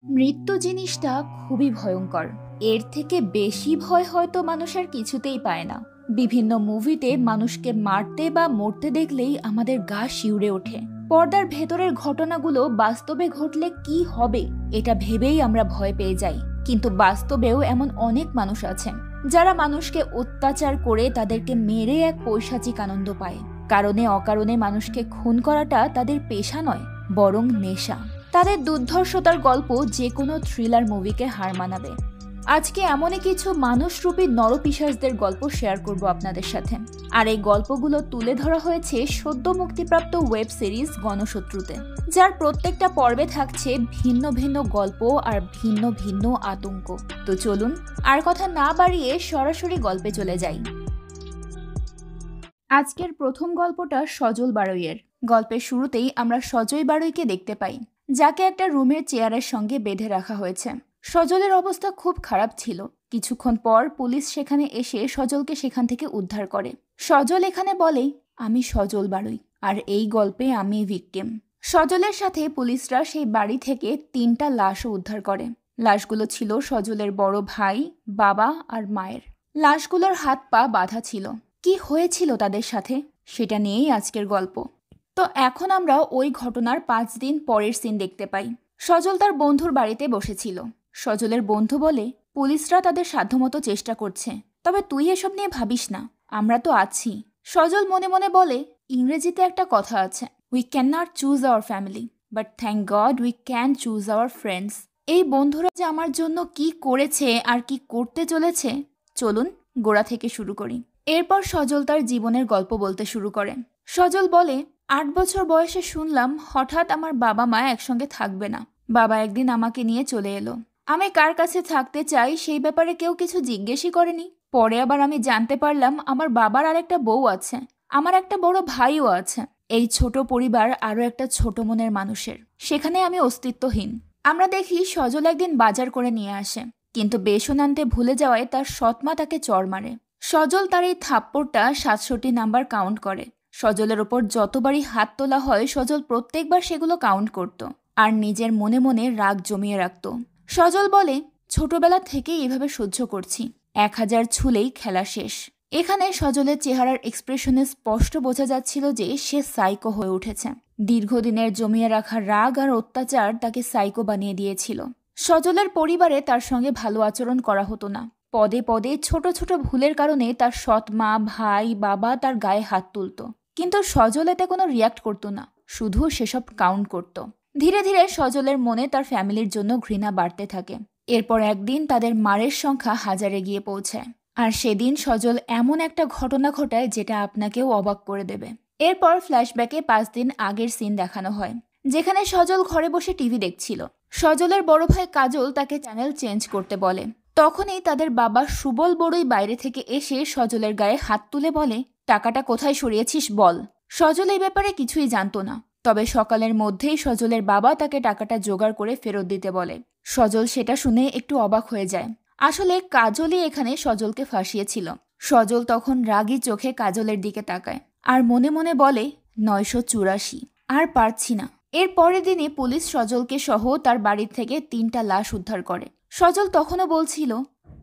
মৃত্যু জিনিসটা খুবই ভয়ঙ্কর। এর থেকে বেশি ভয় হয়তো মানুষ আর কিছুতেই পায় না। বিভিন্ন মুভিতে মানুষকে মারতে বা মরতে দেখলেই আমাদের গা শিউরে ওঠে। পর্দার ভেতরের ঘটনাগুলো বাস্তবে ঘটলে কি হবে এটা ভেবেই আমরা ভয় পেয়ে যাই। কিন্তু বাস্তবেও এমন অনেক মানুষ আছেন যারা মানুষকে অত্যাচার করে তাদেরকে মেরে এক পৈশাচিক আনন্দ পায়। কারণে অকারণে মানুষকে খুন করাটা তাদের পেশা নয়, বরং নেশা। তাদের দুর্ধর্ষতার গল্প যে কোনো থ্রিলার মুভিকে হার মানাবে। আজকে এমনই কিছু মানুষরূপী নরপিশাচদের গল্প শেয়ার করব আপনাদের সাথে। আর এই গল্পগুলো তুলে ধরা হয়েছে সদ্য মুক্তিপ্রাপ্ত ওয়েব সিরিজ গণশত্রুতে, যার প্রত্যেকটা পর্বে থাকছে ভিন্ন ভিন্ন গল্প আর ভিন্ন ভিন্ন আতঙ্ক। তো চলুন আর কথা না বাড়িয়ে সরাসরি গল্পে চলে যাই। আজকের প্রথম গল্পটা সজল বাড়ইয়ের। গল্পের শুরুতেই আমরা সজয় বাড়ইকে দেখতে পাই, যাকে একটা রুমের চেয়ারের সঙ্গে বেঁধে রাখা হয়েছে। সজলের অবস্থা খুব খারাপ ছিল। কিছুক্ষণ পর পুলিশ সেখানে এসে সজলকে সেখান থেকে উদ্ধার করে। সজল এখানে বলে, আমি সজল বাড়ই, আর এই গল্পে আমি ভিকটিম। সজলের সাথে পুলিশরা সেই বাড়ি থেকে 3টা লাশও উদ্ধার করে। লাশগুলো ছিল সজলের বড় ভাই, বাবা আর মায়ের। লাশগুলোর হাত পা বাঁধা ছিল। কি হয়েছিল তাদের সাথে সেটা নিয়েই আজকের গল্প। তো এখন আমরা ওই ঘটনার 5 দিন পরের সিন দেখতে পাই। সজল তার বন্ধুর বাড়িতে বসেছিল। সজলের বন্ধু বলে, পুলিশরা তাদের সাধ্যমতো চেষ্টা করছে, তবে তুই এসব নিয়ে ভাবিস না, আমরা তো আছি। সজল মনে মনে বলে, ইংরেজিতে একটা কথা আছে, we can not choose our family, but thank god we can choose our friends. এই বন্ধুরা যে আমার জন্য কি করেছে আর কি করতে চলেছে, চলুন গোড়া থেকে শুরু করি। এরপর সজল তার জীবনের গল্প বলতে শুরু করে। সজল বলে, 8 বছর বয়সে শুনলাম হঠাৎ আমার বাবা মা একসঙ্গে থাকবে না। বাবা একদিন আমাকে নিয়ে চলে এলো। আমি কার কাছে থাকতে চাই সেই ব্যাপারে কেউ কিছু জিজ্ঞেসই করেনি। পরে আবার আমি জানতে পারলাম আমার বাবার আরেকটা বউ আছে, আমার একটা বড় ভাইও আছে। এই ছোট পরিবার আরো একটা ছোট মনের মানুষের, সেখানে আমি অস্তিত্বহীন। আমরা দেখি সজল একদিন বাজার করে নিয়ে আসে, কিন্তু বেসন আনতে ভুলে যাওয়ায় তার সৎমা তাকে চড় মারে। সজল তার এই থাপ্পড়টা 67 নাম্বার কাউন্ট করে। সজলের ওপর যতবারই হাত তোলা হয় সজল প্রত্যেকবার সেগুলো কাউন্ট করত আর নিজের মনে মনে রাগ জমিয়ে রাখত। সজল বলে, ছোটবেলা থেকেই এভাবে সহ্য করছি, 1000 ছুলেই খেলা শেষ। এখানে সজলের চেহারার এক্সপ্রেশনে স্পষ্ট বোঝা যাচ্ছিল যে সে সাইকো হয়ে উঠেছে। দীর্ঘদিনের জমিয়ে রাখা রাগ আর অত্যাচার তাকে সাইকো বানিয়ে দিয়েছিল। সজলের পরিবারে তার সঙ্গে ভালো আচরণ করা হতো না। পদে পদে ছোট ছোট ভুলের কারণে তার সৎ মা, ভাই, বাবা তার গায়ে হাত তুলত, কিন্তু সজল এতে কোনো রিয়াক্ট করতো না, শুধু সেসব কাউন্ট করত। ধীরে ধীরে সজলের মনে তার ফ্যামিলির জন্য ঘৃণা বাড়তে থাকে। এরপর একদিন তাদের মারের সংখ্যা 1000-এ গিয়ে পৌঁছায়। আর সেদিন সজল এমন একটা ঘটনা ঘটায় যেটা আপনাকেও অবাক করে দেবে। এরপর ফ্ল্যাশব্যাকে 5 দিন আগের সিন দেখানো হয়, যেখানে সজল ঘরে বসে টিভি দেখছিল। সজলের বড় ভাই কাজল তাকে চ্যানেল চেঞ্জ করতে বলে। তখনই তাদের বাবা সুবল বড়ই বাইরে থেকে এসে সজলের গায়ে হাত তুলে বলে, টাকাটা কোথায় সরিয়েছিস বল। সজল এই ব্যাপারে কিছুই জানতো না, তবে সকালের মধ্যেই সজলের বাবা তাকে টাকাটা জোগাড় করে ফেরত দিতে বলে। সজল সেটা শুনে একটু অবাক হয়ে যায়। আসলে কাজলই এখানে সজলকে ফাঁসিয়েছিল। সজল তখন রাগী চোখে কাজলের দিকে তাকায় আর মনে মনে বলে, 984, আর পারছি না। এর পরের দিনে পুলিশ সজলকে সহ তার বাড়ির থেকে 3টা লাশ উদ্ধার করে। সজল তখনও বলছিল,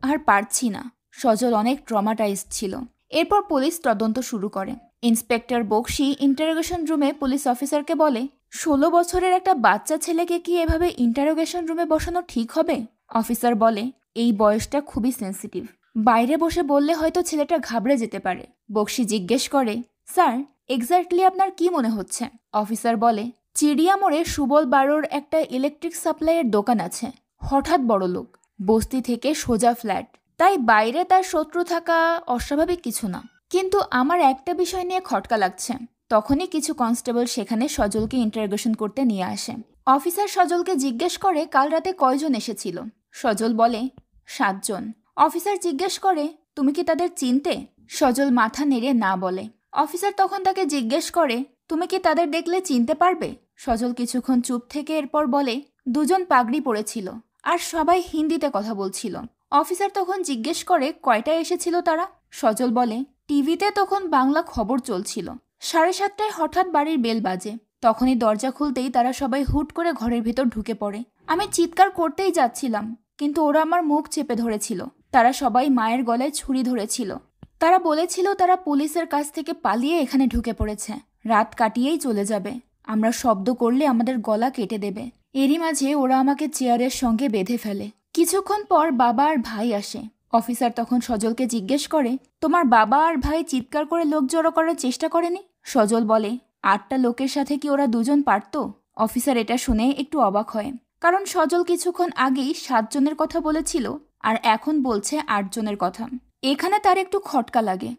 আর পারছি না। সজল অনেক ট্রমাটাইজড ছিল। এরপর পুলিশ তদন্ত শুরু করে। ইন্সপেক্টর বক্সি ইন্টারোগেশন রুমে পুলিশ অফিসারকে বলে, 16 বছরের একটা বাচ্চা ছেলেকে কি এভাবে ইন্টারোগেশন রুমে বসানো ঠিক হবে? অফিসার বলে, এই বয়সটা খুবই সেন্সিটিভ, বাইরে বসে বললে হয়তো ছেলেটা ঘাবড়ে যেতে পারে। বক্সি জিজ্ঞেস করে, স্যার এক্স্যাক্টলি আপনার কি মনে হচ্ছে? অফিসার বলে, চিড়িয়া মোড়ে সুবল বাড়োর একটা ইলেকট্রিক সাপ্লাইয়ের দোকান আছে, হঠাৎ বড় লোক, বস্তি থেকে সোজা ফ্ল্যাট, তাই বাইরে তার শত্রু থাকা অস্বাভাবিক কিছু না। কিন্তু আমার একটা বিষয় নিয়ে খটকা লাগছে। তখনই কিছু কনস্টেবল সেখানে সজলকে ইন্টারোগেশন করতে নিয়ে আসে। অফিসার সজলকে জিজ্ঞেস করে, কাল রাতে কয়জন এসেছিল? সজল বলে, 7 জন। অফিসার জিজ্ঞেস করে, তুমি কি তাদের চিনতে? সজল মাথা নেড়ে না বলে। অফিসার তখন তাকে জিজ্ঞেস করে, তুমি কি তাদের দেখলে চিনতে পারবে? সজল কিছুক্ষণ চুপ থেকে এরপর বলে, 2 জন পাগড়ি পরেছিল আর সবাই হিন্দিতে কথা বলছিল। অফিসার তখন জিজ্ঞেস করে, কয়টায় এসেছিল তারা? সজল বলে, টিভিতে তখন বাংলা খবর চলছিল। 7:30টায় হঠাৎ বাড়ির বেল বাজে। তখনই দরজা খুলতেই তারা সবাই হুট করে ঘরের ভেতর ঢুকে পড়ে আমি চিৎকার করতেই যাচ্ছিলাম, কিন্তু ওরা আমার মুখ চেপে ধরেছিল। তারা সবাই মায়ের গলায় ছুরি ধরেছিল। তারা বলেছিল তারা পুলিশের কাছ থেকে পালিয়ে এখানে ঢুকে পড়েছে, রাত কাটিয়েই চলে যাবে, আমরা শব্দ করলে আমাদের গলা কেটে দেবে। এরই মাঝে ওরা আমাকে চেয়ারের সঙ্গে বেঁধে ফেলে। কিছুক্ষণ পর বাবা আর ভাই আসে। অফিসার তখন সজলকে জিজ্ঞেস করে, তোমার বাবা আর ভাই চিৎকার করে লোক জড়ো করার চেষ্টা করেনি? সজল বলে, 8টা লোকের সাথে কি ওরা দুজন পারত? অফিসার এটা শুনে একটু অবাক হয়, কারণ সজল কিছুক্ষণ আগেই 7 জনের কথা বলেছিল আর এখন বলছে 8 জনের কথা। এখানে তার একটু খটকা লাগে,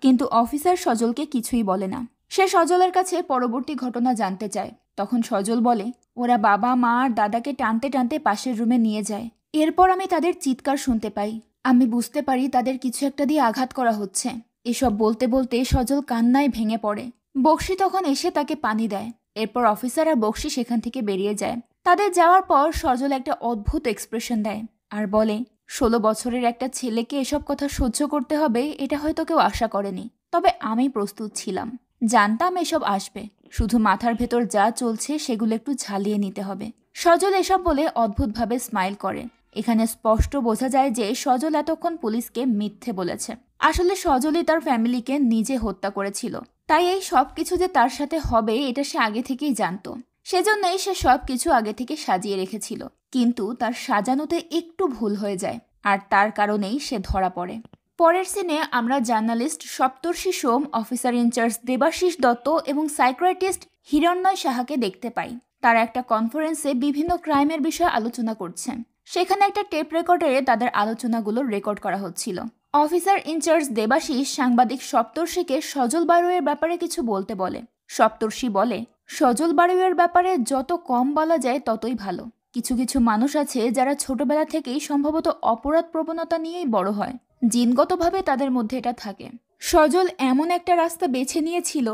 কিন্তু অফিসার সজলকে কিছুই বলে না। সে সজলের কাছে পরবর্তী ঘটনা জানতে চায়। তখন সজল বলে, ওরা বাবা মা আর দাদাকে টানতে টানতে পাশের রুমে নিয়ে যায়। এরপর আমি তাদের চিৎকার শুনতে পাই। আমি বুঝতে পারি তাদের কিছু একটা দিয়ে আঘাত করা হচ্ছে। এসব বলতে বলতে সজল কান্নায় ভেঙে পড়ে। বক্সি তখন এসে তাকে পানি দেয়। এরপর অফিসার আর বক্সি সেখান থেকে বেরিয়ে যায়। তাদের যাওয়ার পর সজল একটা অদ্ভুত এক্সপ্রেশন দেয় আর বলে, 16 বছরের একটা ছেলেকে এসব কথা সহ্য করতে হবে এটা হয়তো কেউ আশা করেনি, তবে আমি প্রস্তুত ছিলাম। জানতাম এসব আসবে, শুধু মাথার ভেতর যা চলছে সেগুলো একটু ঝালিয়ে নিতে হবে। সজল এসব বলে অদ্ভুতভাবে স্মাইল করে। এখানে স্পষ্ট বোঝা যায় যে সজল এতক্ষণ পুলিশকে মিথ্যে বলেছে। আসলে সজলই তার ফ্যামিলিকে নিজে হত্যা করেছিল, তাই এই সব কিছু যে তার সাথে হবে এটা সে আগে থেকেই জানতো। সেজন্যই সে সব কিছু আগে থেকে সাজিয়ে রেখেছিল, কিন্তু তার সাজানোতে একটু ভুল হয়ে যায় আর তার কারণেই সে ধরা পড়ে। পরের সিনে আমরা জার্নালিস্ট সপ্তর্ষি সোম, অফিসার ইনচার্জ দেবাশিস দত্ত এবং সাইকিয়াট্রিস্ট হিরণ্ময় সাহাকে দেখতে পাই। তারা একটা কনফারেন্সে বিভিন্ন ক্রাইমের বিষয়ে আলোচনা করছেন। সেখানে একটা টেপ রেকর্ডারে তাদের আলোচনাগুলো রেকর্ড করা হচ্ছিল। অফিসার ইনচার্জ দেবাশিস সাংবাদিক সপ্তর্ষিকে সজল বারুইয়ের ব্যাপারে কিছু বলতে বলে। সপ্তর্ষি বলে, সজল বারুইয়ের ব্যাপারে যত কম বলা যায় ততই ভালো। কিছু কিছু মানুষ আছে যারা ছোটবেলা থেকেই সম্ভবত অপরাধ প্রবণতা নিয়েই বড় হয়, জিনগতভাবে তাদের মধ্যে এটা থাকে। সজল এমন একটা রাস্তা বেছে নিয়েছিল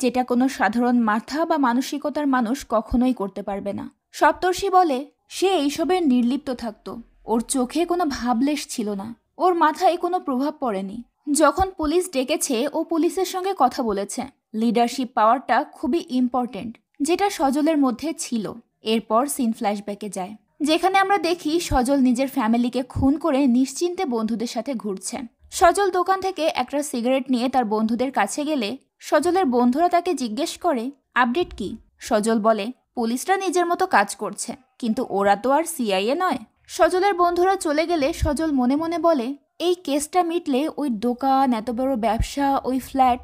যেটা কোনো সাধারণ মাথা বা মানসিকতার মানুষ কখনোই করতে পারবে না। সপ্তর্ষি বলে, সে এইসবের নির্লিপ্ত থাকতো, ওর চোখে কোনো ভাবলেশ ছিল না, ওর মাথায় কোনো প্রভাব পড়েনি। যখন পুলিশ ডেকেছে ও পুলিশের সঙ্গে কথা বলেছে। লিডারশিপ পাওয়ারটা খুবই ইম্পর্টেন্ট, যেটা সজলের মধ্যে ছিল। এরপর সিন ফ্ল্যাশব্যাকে যায়, যেখানে আমরা দেখি সজল নিজের ফ্যামিলিকে খুন করে নিশ্চিন্তে বন্ধুদের সাথে ঘুরছে। সজল দোকান থেকে একটা সিগারেট নিয়ে তার বন্ধুদের কাছে গেলে সজলের বন্ধুরা তাকে জিজ্ঞেস করে, আপডেট কি? সজল বলে, পুলিশরা নিজের মতো কাজ করছে, কিন্তু ওরা তো আর সিআইএ নয়। সজলের বন্ধুরা চলে গেলে সজল মনে মনে বলে, এই কেসটা মিটলে ওই দোকান, এত বড় ব্যবসা, ওই ফ্ল্যাট,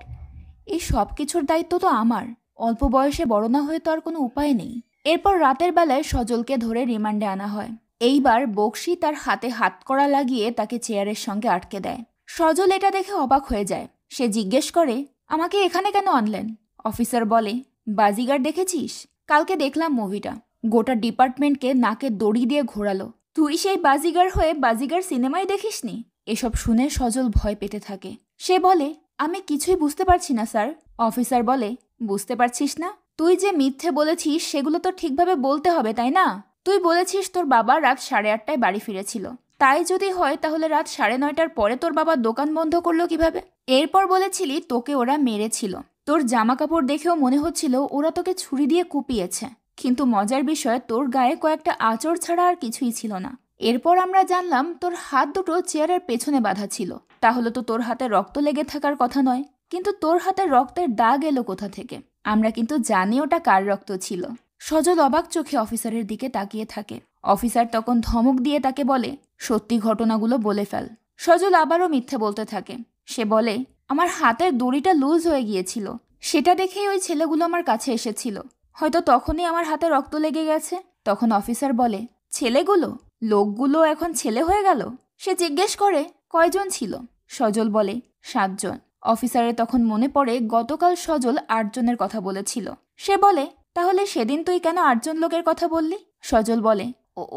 এই সব কিছুর দায়িত্ব তো আমার। অল্প বয়সে বড় না হয়ে তো আর কোনো উপায় নেই। এরপর রাতের বেলায় সজলকে ধরে রিমান্ডে আনা হয়। এইবার বক্সি তার হাতে হাতকড়া লাগিয়ে তাকে চেয়ারের সঙ্গে আটকে দেয়। সজল এটা দেখে অবাক হয়ে যায়। সে জিজ্ঞেস করে, আমাকে এখানে কেন আনলেন? অফিসার বলে, বাজিগার দেখেছিস? কালকে দেখলাম মুভিটা, গোটা ডিপার্টমেন্টকে নাকে দড়ি দিয়ে ঘোরালো। তুই সেই বাজিগার হয়ে বাজিগার সিনেমাই দেখিসনি? এসব শুনে সজল ভয় পেতে থাকে। সে বলে, আমি কিছুই বুঝতে পারছি না স্যার। অফিসার বলে, বুঝতে পারছিস না? তুই যে মিথ্যে বলেছিস সেগুলো তো ঠিকভাবে বলতে হবে, তাই না? তুই বলেছিস তোর বাবা রাত 8:30টায় বাড়ি ফিরেছিল। তাই যদি হয় তাহলে রাত 9:30টার পরে তোর বাবা দোকান বন্ধ করলো কিভাবে? এরপর বলেছিলি তোকে ওরা মেরেছিল। তোর জামা কাপড় দেখেও মনে হচ্ছিল ওরা তোকে ছুরি দিয়ে কুপিয়েছে, কিন্তু মজার বিষয় তোর গায়ে কয়েকটা আঁচড় ছাড়া আর কিছুই ছিল না। এরপর আমরা জানলাম তোর হাত দুটো চেয়ারের পেছনে বাঁধা ছিল। তাহলে তো তোর হাতে রক্ত লেগে থাকার কথা নয়, কিন্তু তোর হাতে রক্তের দাগ এলো কোথা থেকে? আমরা কিন্তু জানি ওটা কার রক্ত ছিল। সজল অবাক চোখে অফিসারের দিকে তাকিয়ে থাকে। অফিসার তখন ধমক দিয়ে তাকে বলে, সত্যি ঘটনাগুলো বলে ফেল। সজল আবারও মিথ্যে বলতে থাকে। সে বলে, আমার হাতের দড়িটা লুজ হয়ে গিয়েছিল, সেটা দেখেই ওই ছেলেগুলো আমার কাছে এসেছিল, হয়তো তখনই আমার হাতে রক্ত লেগে গেছে। তখন অফিসার বলে, ছেলেগুলো? লোকগুলো এখন ছেলে হয়ে গেল? সে জিজ্ঞেস করে, কয়জন ছিল? সজল বলে, 7 জন। অফিসারের তখন মনে পড়ে গতকাল সজল 8 জনের কথা বলেছিল। সে বলে, তাহলে সেদিন তুই কেন 8 জন লোকের কথা বললি? সজল বলে,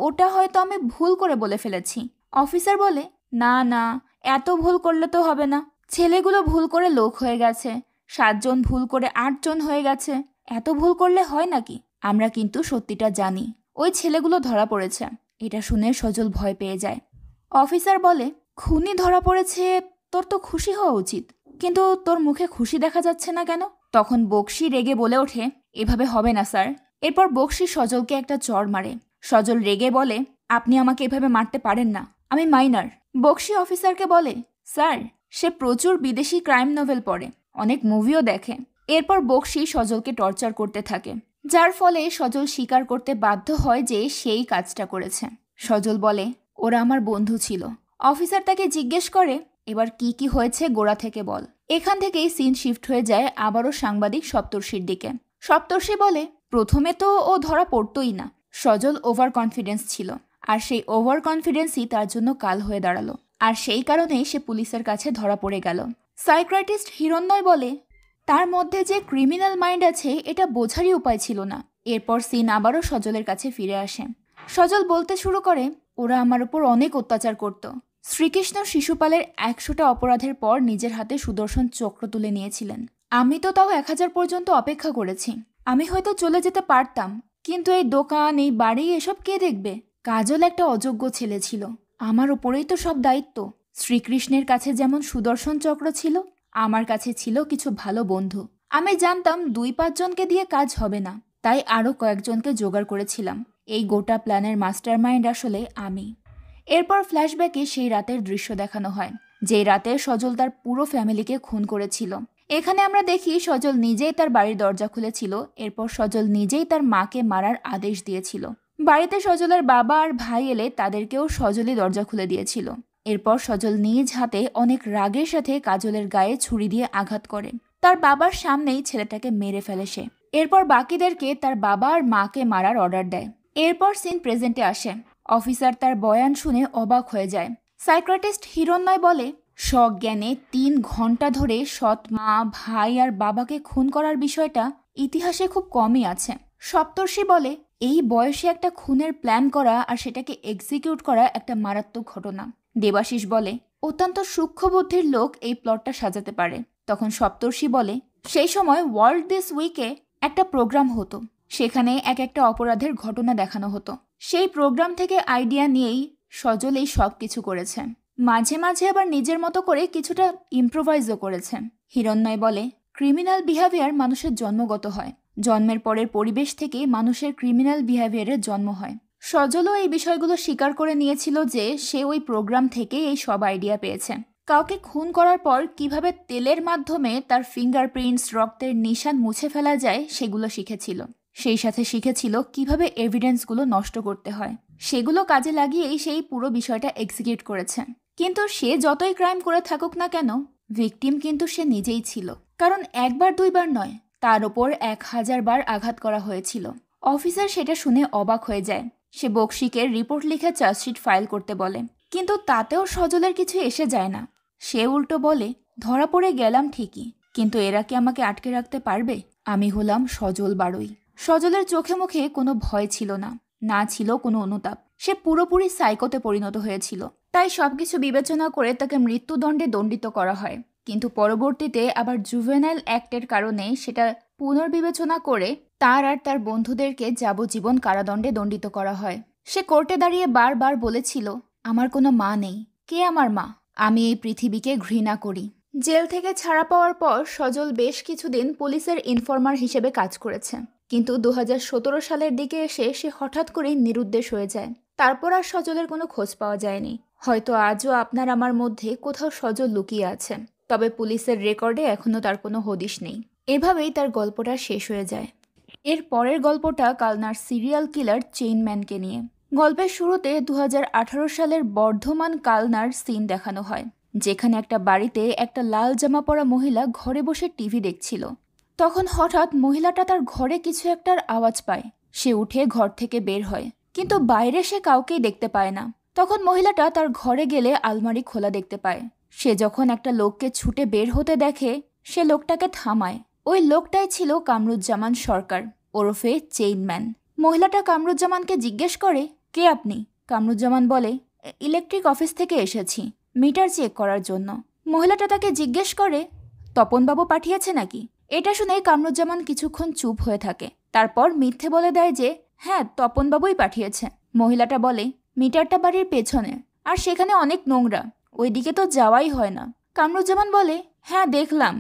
ওটা হয়তো আমি ভুল করে বলে ফেলেছি। অফিসার বলে, না না, এত ভুল করলে তো হবে না। ছেলেগুলো ভুল করে লোক হয়ে গেছে, 7 জন ভুল করে 8 জন হয়ে গেছে, এত ভুল করলে হয় নাকি? আমরা কিন্তু সত্যিটা জানি, ওই ছেলেগুলো ধরা পড়েছে। এটা শুনে সজল ভয় পেয়ে যায়। অফিসার বলে, খুনি ধরা পড়েছে, তোর তো খুশি হওয়া উচিত, কিন্তু তোর মুখে খুশি দেখা যাচ্ছে না কেন? তখন বক্সি রেগে বলে ওঠে, এভাবে হবে না স্যার। এরপর বক্সি সজলকে একটা চড় মারে। সজল রেগে বলে, আপনি আমাকে এভাবে মারতে পারেন না, আমি মাইনার। বক্সি অফিসারকে বলে, স্যার, সে প্রচুর বিদেশি ক্রাইম নোভেল পড়ে, অনেক মুভিও দেখে। এরপর বক্সি সজলকে টর্চার করতে থাকে, যার ফলে সজল স্বীকার করতে বাধ্য হয় যে সেই কাজটা করেছে। সজল বলে, ওরা আমার বন্ধু ছিল। অফিসার তাকে জিজ্ঞেস করে, এবার কি কি হয়েছে গোড়া থেকে বল। এখান থেকেই সিন শিফট হয়ে যায় আবারও সাংবাদিক সপ্তর্ষির দিকে। সপ্তর্ষি বলে, প্রথমে তো ও ধরা পড়তই না। সজল ওভার কনফিডেন্স ছিল, আর সেই ওভার কনফিডেন্সই তার জন্য কাল হয়ে দাঁড়ালো, আর সেই কারণেই সে পুলিশের কাছে ধরা পড়ে গেল। সাইকিয়াট্রিস্ট হিরণ্ময় বলে, তার মধ্যে যে ক্রিমিনাল মাইন্ড আছে এটা বোঝারই উপায় ছিল না। এরপর সিন আবারও সজলের কাছে ফিরে আসে। সজল বলতে শুরু করে, ওরা আমার উপর অনেক অত্যাচার করত। শ্রীকৃষ্ণ শিশুপালের 100টা অপরাধের পর নিজের হাতে সুদর্শন চক্র তুলে নিয়েছিলেন। আমি তো তাও 1000 পর্যন্ত অপেক্ষা করেছি। আমি হয়তো চলে যেতে পারতাম, কিন্তু এই দোকান, এই বাড়ি, এসব কে দেখবে? কাজল একটা অযোগ্য ছেলে ছিল, আমার ওপরেই তো সব দায়িত্ব। শ্রীকৃষ্ণের কাছে যেমন সুদর্শন চক্র ছিল, আমার কাছে ছিল কিছু ভালো বন্ধু। আমি জানতাম 2-5 জনকে দিয়ে কাজ হবে না, তাই আরও কয়েকজনকে জোগাড় করেছিলাম। এই গোটা প্ল্যানের মাস্টার মাইন্ড আসলে আমি। এরপর ফ্ল্যাশব্যাকে সেই রাতের দৃশ্য দেখানো হয়, যেই রাতে সজল তার পুরো ফ্যামিলিকে খুন করেছিল। এখানে আমরা দেখি সজল নিজেই তার বাড়ির দরজা খুলেছিল। এরপর সজল নিজেই তার মাকে মারার আদেশ দিয়েছিল। বাড়িতে সজলের বাবা আর ভাই এলে তাদেরকেও সজলই দরজা খুলে দিয়েছিল। এরপর সজল নিজ হাতে অনেক রাগের সাথে কাজলের গায়ে ছুরি দিয়ে আঘাত করে। তার বাবার সামনেই ছেলেটাকে মেরে ফেলে সে। এরপর বাকিদেরকে তার বাবা আর মাকে মারার অর্ডার দেয়। এরপর সিন প্রেজেন্টে আসে। অফিসার তার বয়ান শুনে অবাক হয়ে যায়। সাইকিয়াট্রিস্ট হিরণ্ময় বলে, সজ্ঞানে 3 ঘন্টা ধরে সৎ মা, ভাই আর বাবাকে খুন করার বিষয়টা ইতিহাসে খুব কমই আছে। সপ্তর্ষি বলে, এই বয়সে একটা খুনের প্ল্যান করা আর সেটাকে এক্সিকিউট করা একটা মারাত্মক ঘটনা। দেবাশিস বলে, অত্যন্ত সূক্ষ্ম বুদ্ধির লোক এই প্লটটা সাজাতে পারে। তখন সপ্তর্ষি বলে, সেই সময় ওয়ার্ল্ড দিস উইকে একটা প্রোগ্রাম হতো, সেখানে একটা অপরাধের ঘটনা দেখানো হতো। সেই প্রোগ্রাম থেকে আইডিয়া নিয়েই সজল এই সব কিছু করেছে। মাঝে মাঝে আবার নিজের মতো করে কিছুটা ইম্প্রোভাইজও করেছে। হিরণ্ময় বলে, ক্রিমিনাল বিহেভিয়ার মানুষের জন্মগত হয়, জন্মের পরের পরিবেশ থেকে মানুষের ক্রিমিনাল বিহেভিয়ারের জন্ম হয়। সজলও এই বিষয়গুলো স্বীকার করে নিয়েছিল যে সে ওই প্রোগ্রাম থেকে এই সব আইডিয়া পেয়েছে। কাউকে খুন করার পর কিভাবে তেলের মাধ্যমে তার ফিঙ্গারপ্রিন্টস, রক্তের নিশান মুছে ফেলা যায় সেগুলো শিখেছিল। সেই সাথে শিখেছিল কিভাবে এভিডেন্সগুলো নষ্ট করতে হয়। সেগুলো কাজে লাগিয়েই সেই পুরো বিষয়টা এক্সিকিউট করেছে। কিন্তু সে যতই ক্রাইম করে থাকুক না কেন, ভিকটিম কিন্তু সে নিজেই ছিল। কারণ 1-2 বার নয়, তার ওপর 1000 বার আঘাত করা হয়েছিল। অফিসার সেটা শুনে অবাক হয়ে যায়। সে বক্সিকে রিপোর্ট লিখে চার্জশিট ফাইল করতে বলে, কিন্তু তাতেও সজলের কিছু এসে যায় না। সে উল্টো বলে, ধরা পড়ে গেলাম ঠিকই, কিন্তু এরা কি আমাকে আটকে রাখতে পারবে? আমি হলাম সজল বাড়ুই। সজলের চোখে মুখে কোনো ভয় ছিল না, না ছিল কোনো অনুতাপ। সে পুরোপুরি সাইকোতে পরিণত হয়েছিল। তাই সবকিছু বিবেচনা করে তাকে মৃত্যুদণ্ডে দণ্ডিত করা হয়। কিন্তু পরবর্তীতে আবার জুভেনাইল অ্যাক্টের কারণে সেটা পুনর্বিবেচনা করে তার আর তার বন্ধুদেরকে যাবজ্জীবন কারাদণ্ডে দণ্ডিত করা হয়। সে কোর্টে দাঁড়িয়ে বারবার বলেছিল, আমার কোনো মা নেই। কে আমার মা? আমি এই পৃথিবীকে ঘৃণা করি। জেল থেকে ছাড়া পাওয়ার পর সজল বেশ কিছুদিন পুলিশের ইনফর্মার হিসেবে কাজ করেছে। কিন্তু 2017 সালের দিকে এসে সে হঠাৎ করেই নিরুদ্দেশ হয়ে যায়। তারপর আর সজলের কোনো খোঁজ পাওয়া যায়নি। হয়তো আজও আপনার আমার মধ্যে কোথাও সজল লুকিয়ে আছে, তবে পুলিশের রেকর্ডে এখনও তার কোনো হদিশ নেই। এভাবেই তার গল্পটা শেষ হয়ে যায়। এর পরের গল্পটা কালনার সিরিয়াল কিলার চেইনম্যানকে নিয়ে। গল্পের শুরুতে 2018 সালের বর্ধমান কালনার সিন দেখানো হয়, যেখানে একটা বাড়িতে একটা লাল জামা পরা মহিলা ঘরে বসে টিভি দেখছিল। তখন হঠাৎ মহিলাটা তার ঘরে কিছু একটার আওয়াজ পায়। সে উঠে ঘর থেকে বের হয়, কিন্তু বাইরে সে কাউকেই দেখতে পায় না। তখন মহিলাটা তার ঘরে গেলে আলমারি খোলা দেখতে পায়। সে যখন একটা লোককে ছুটে বের হতে দেখে, সে লোকটাকে থামায়। ওই লোকটাই ছিল কামরুজ্জামান সরকার, ওরফে চেইনম্যান। মহিলাটা কামরুজ্জামানকে জিজ্ঞেস করে, কে আপনি? কামরুজ্জামান বলে, ইলেকট্রিক অফিস থেকে এসেছি, মিটার চেক করার জন্য। মহিলাটা তাকে জিজ্ঞেস করে, তপনবাবু পাঠিয়েছে নাকি? এটা শুনে কামরুজ্জামান কিছুক্ষণ চুপ হয়ে থাকে। তারপর মিথ্যে বলে দেয় যে হ্যাঁ, তপনবাবুই পাঠিয়েছে। মহিলাটা বলে, মিটারটা বাড়ির পেছনে, আর সেখানে অনেক নোংরা, ওইদিকে তো যাওয়াই হয় না। কামরুজ্জামান বলে, হ্যাঁ দেখলাম,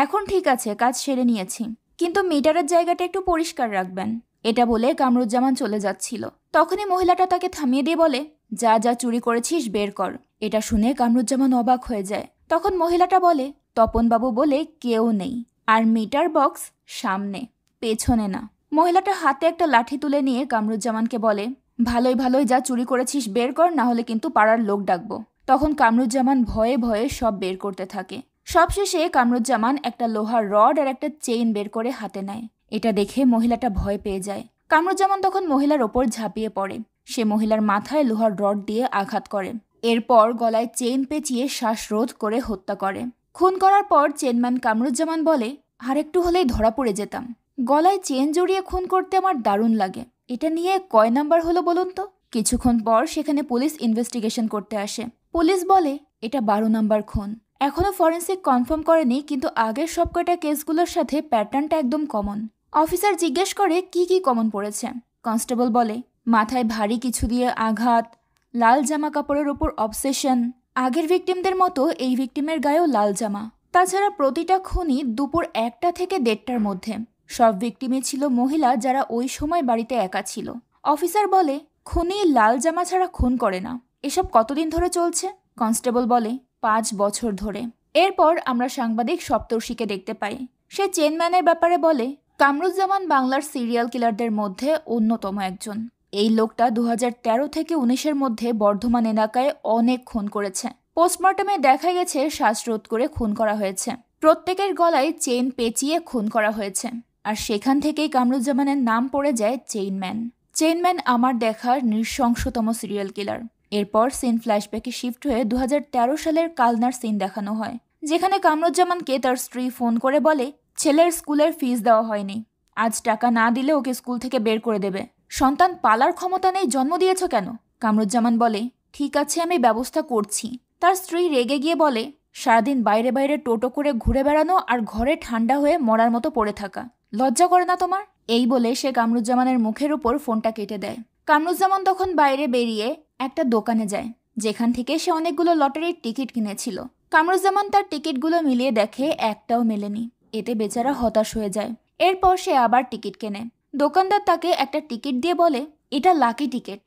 এখন ঠিক আছে, কাজ সেরে নিয়েছি, কিন্তু মিটারের জায়গাটা একটু পরিষ্কার রাখবেন। এটা বলে কামরুজ্জামান চলে যাচ্ছিল। তখনই মহিলাটা তাকে থামিয়ে দিয়ে বলে, যা যা চুরি করেছিস বের কর। এটা শুনে কামরুজ্জামান অবাক হয়ে যায়। তখন মহিলাটা বলে, তপনবাবু বলে কেউ নেই, আর মিটার বক্স সামনে, পেছনে না। মহিলাটা হাতে একটা লাঠি তুলে নিয়ে কামরুজ্জামানকে বলে, ভালোই ভালোই যা চুরি করেছিস বের কর, না হলে কিন্তু পাড়ার লোক ডাকবো। তখন কামরুজ্জামান ভয়ে ভয়ে সব বের করতে থাকে। সবশেষে কামরুজ্জামান একটা লোহার রড আর একটা চেইন বের করে হাতে নেয়। এটা দেখে মহিলাটা ভয় পেয়ে যায়। কামরুজ্জামান তখন মহিলার ওপর ঝাঁপিয়ে পড়ে। সে মহিলার মাথায় লোহার রড দিয়ে আঘাত করে। এরপর গলায় চেইন পেঁচিয়ে শ্বাসরোধ করে হত্যা করে। খুন করার পর চেনম্যান কামরুজ্জামান বলে, আর একটু হলেই ধরা পড়ে যেতাম। গলায় চেন জড়িয়ে খুন করতে আমার দারুণ লাগে। এটা নিয়ে কয় নাম্বার হলো বলুন তো? কিছুক্ষণ পর সেখানে পুলিশ ইনভেস্টিগেশন করতে আসে। পুলিশ বলে, এটা 12 নাম্বার খুন। এখনো ফরেন্সিক কনফার্ম করেনি, কিন্তু আগের সব কয়টা কেসগুলোর সাথে প্যাটার্নটা একদম কমন। অফিসার জিজ্ঞেস করে কি কি কমন পড়েছে। কনস্টেবল বলে, মাথায় ভারী কিছু দিয়ে আঘাত, লাল জামা কাপড়ের ওপর অবসেশন। আগের ভিকটিমদের মতো এই ভিকটিমের গায়েও লাল জামা। তাছাড়া প্রতিটা খুনই দুপুর 1টা থেকে 1:30টার মধ্যে। সব ভিকটিমই ছিল মহিলা, যারা ওই সময় বাড়িতে একা ছিল। অফিসার বলে, খুনি লাল জামা ছাড়া খুন করে না। এসব কতদিন ধরে চলছে? কনস্টেবল বলে, 5 বছর ধরে। এরপর আমরা সাংবাদিক সপ্তর্ষিকে দেখতে পাই। সে চেনম্যানের ব্যাপারে বলে, কামরুজ্জামান বাংলার সিরিয়াল কিলারদের মধ্যে অন্যতম একজন। এই লোকটা 2013 থেকে 19-এর মধ্যে বর্ধমান এলাকায় অনেক খুন করেছে। পোস্টমর্টমে দেখা গেছে শ্বাসরোধ করে খুন করা হয়েছে। প্রত্যেকের গলায় চেইন পেঁচিয়ে খুন করা হয়েছে। আর সেখান থেকেই কামরুজ্জামানের নাম পড়ে যায় চেইনম্যান। চেইনম্যান আমার দেখার নৃশংসতম সিরিয়াল কিলার। এরপর সিন ফ্ল্যাশব্যাকে শিফট হয়ে 2013 সালের কালনার সিন দেখানো হয়, যেখানে কামরুজ্জামানকে তার স্ত্রী ফোন করে বলে, ছেলের স্কুলের ফিস দেওয়া হয়নি, আজ টাকা না দিলে ওকে স্কুল থেকে বের করে দেবে। সন্তান পালার ক্ষমতা নেই, জন্ম দিয়েছ কেন? কামরুজ্জামান বলে, ঠিক আছে আমি ব্যবস্থা করছি। তার স্ত্রী রেগে গিয়ে বলে, সারাদিন বাইরে বাইরে টোটো করে ঘুরে বেড়ানো আর ঘরে ঠান্ডা হয়ে মরার মতো পড়ে থাকা, লজ্জা করে না তোমার? এই বলে সে কামরুজ্জামানের মুখের উপর ফোনটা কেটে দেয়। কামরুজ্জামান তখন বাইরে বেরিয়ে একটা দোকানে যায়, যেখান থেকে সে অনেকগুলো লটারির টিকিট কিনেছিল। কামরুজ্জামান তার টিকিটগুলো মিলিয়ে দেখে একটাও মেলেনি। এতে বেচারা হতাশ হয়ে যায়। এরপর সে আবার টিকিট কেনে। দোকানদার তাকে একটা টিকিট দিয়ে বলে, এটা লাকি টিকিট,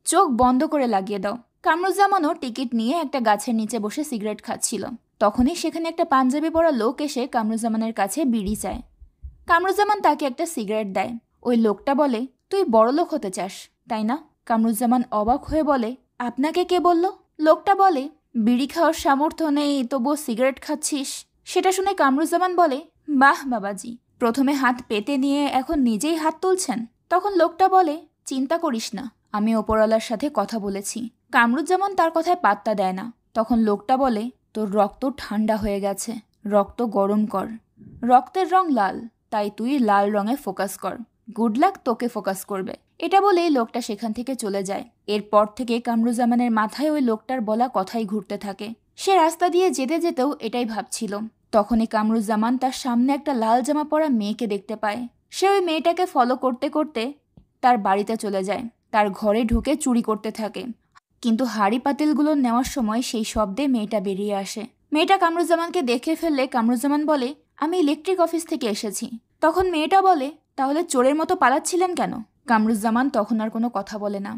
চোখ বন্ধ করে লাগিয়ে দাও। কামরুজ্জামানও টিকিট নিয়ে একটা গাছের নিচে বসে সিগারেট খাচ্ছিল। তখনই সেখানে একটা পাঞ্জাবি পরা লোক এসে কামরুজ্জামানের কাছে বিড়ি চায়। কামরুজ্জামান তাকে একটা সিগারেট দেয়। ওই লোকটা বলে, তুই বড়লোক হতে চাস তাই না? কামরুজ্জামান অবাক হয়ে বলে, আপনাকে কে বলল? লোকটা বলে, বিড়ি খাওয়ার সামর্থ্য নেই তবুও সিগারেট খাচ্ছিস। সেটা শুনে কামরুজ্জামান বলে, বাহ বাবাজি, প্রথমে হাত পেতে নিয়ে এখন নিজেই হাত তুলছেন। তখন লোকটা বলে, চিন্তা করিস না, আমি ওপরওয়ালার সাথে কথা বলেছি। কামরুজ্জামান তার কথায় পাত্তা দেয় না। তখন লোকটা বলে, তোর রক্ত ঠান্ডা হয়ে গেছে, রক্ত গরম কর। রক্তের রং লাল, তাই তুই লাল রঙে ফোকাস কর, গুড লাক তোকে ফোকাস করবে। এটা বলেই লোকটা সেখান থেকে চলে যায়। এরপর থেকে কামরুজ্জামানের মাথায় ওই লোকটার বলা কথাই ঘুরতে থাকে। সে রাস্তা দিয়ে যেতে যেতেও এটাই ভাবছিল। তখনই কামরুজ্জামান তার সামনে একটা লাল জামা পরা মেয়েকে দেখতে পায়। সে ওই মেয়েটাকে ফলো করতে করতে তার বাড়িতে চলে যায়। তার ঘরে ঢুকে চুরি করতে থাকে, কিন্তু হাঁড়ি পাতিলগুলো নেওয়ার সময় সেই শব্দে মেয়েটা বেরিয়ে আসে। মেয়েটা কামরুজ্জামানকে দেখে ফেললে কামরুজ্জামান বলে, আমি ইলেকট্রিক অফিস থেকে এসেছি। তখন মেয়েটা বলে, তাহলে চোরের মতো পালাচ্ছিলেন কেন? কামরুজ্জামান তখন আর কোনো কথা বলে না।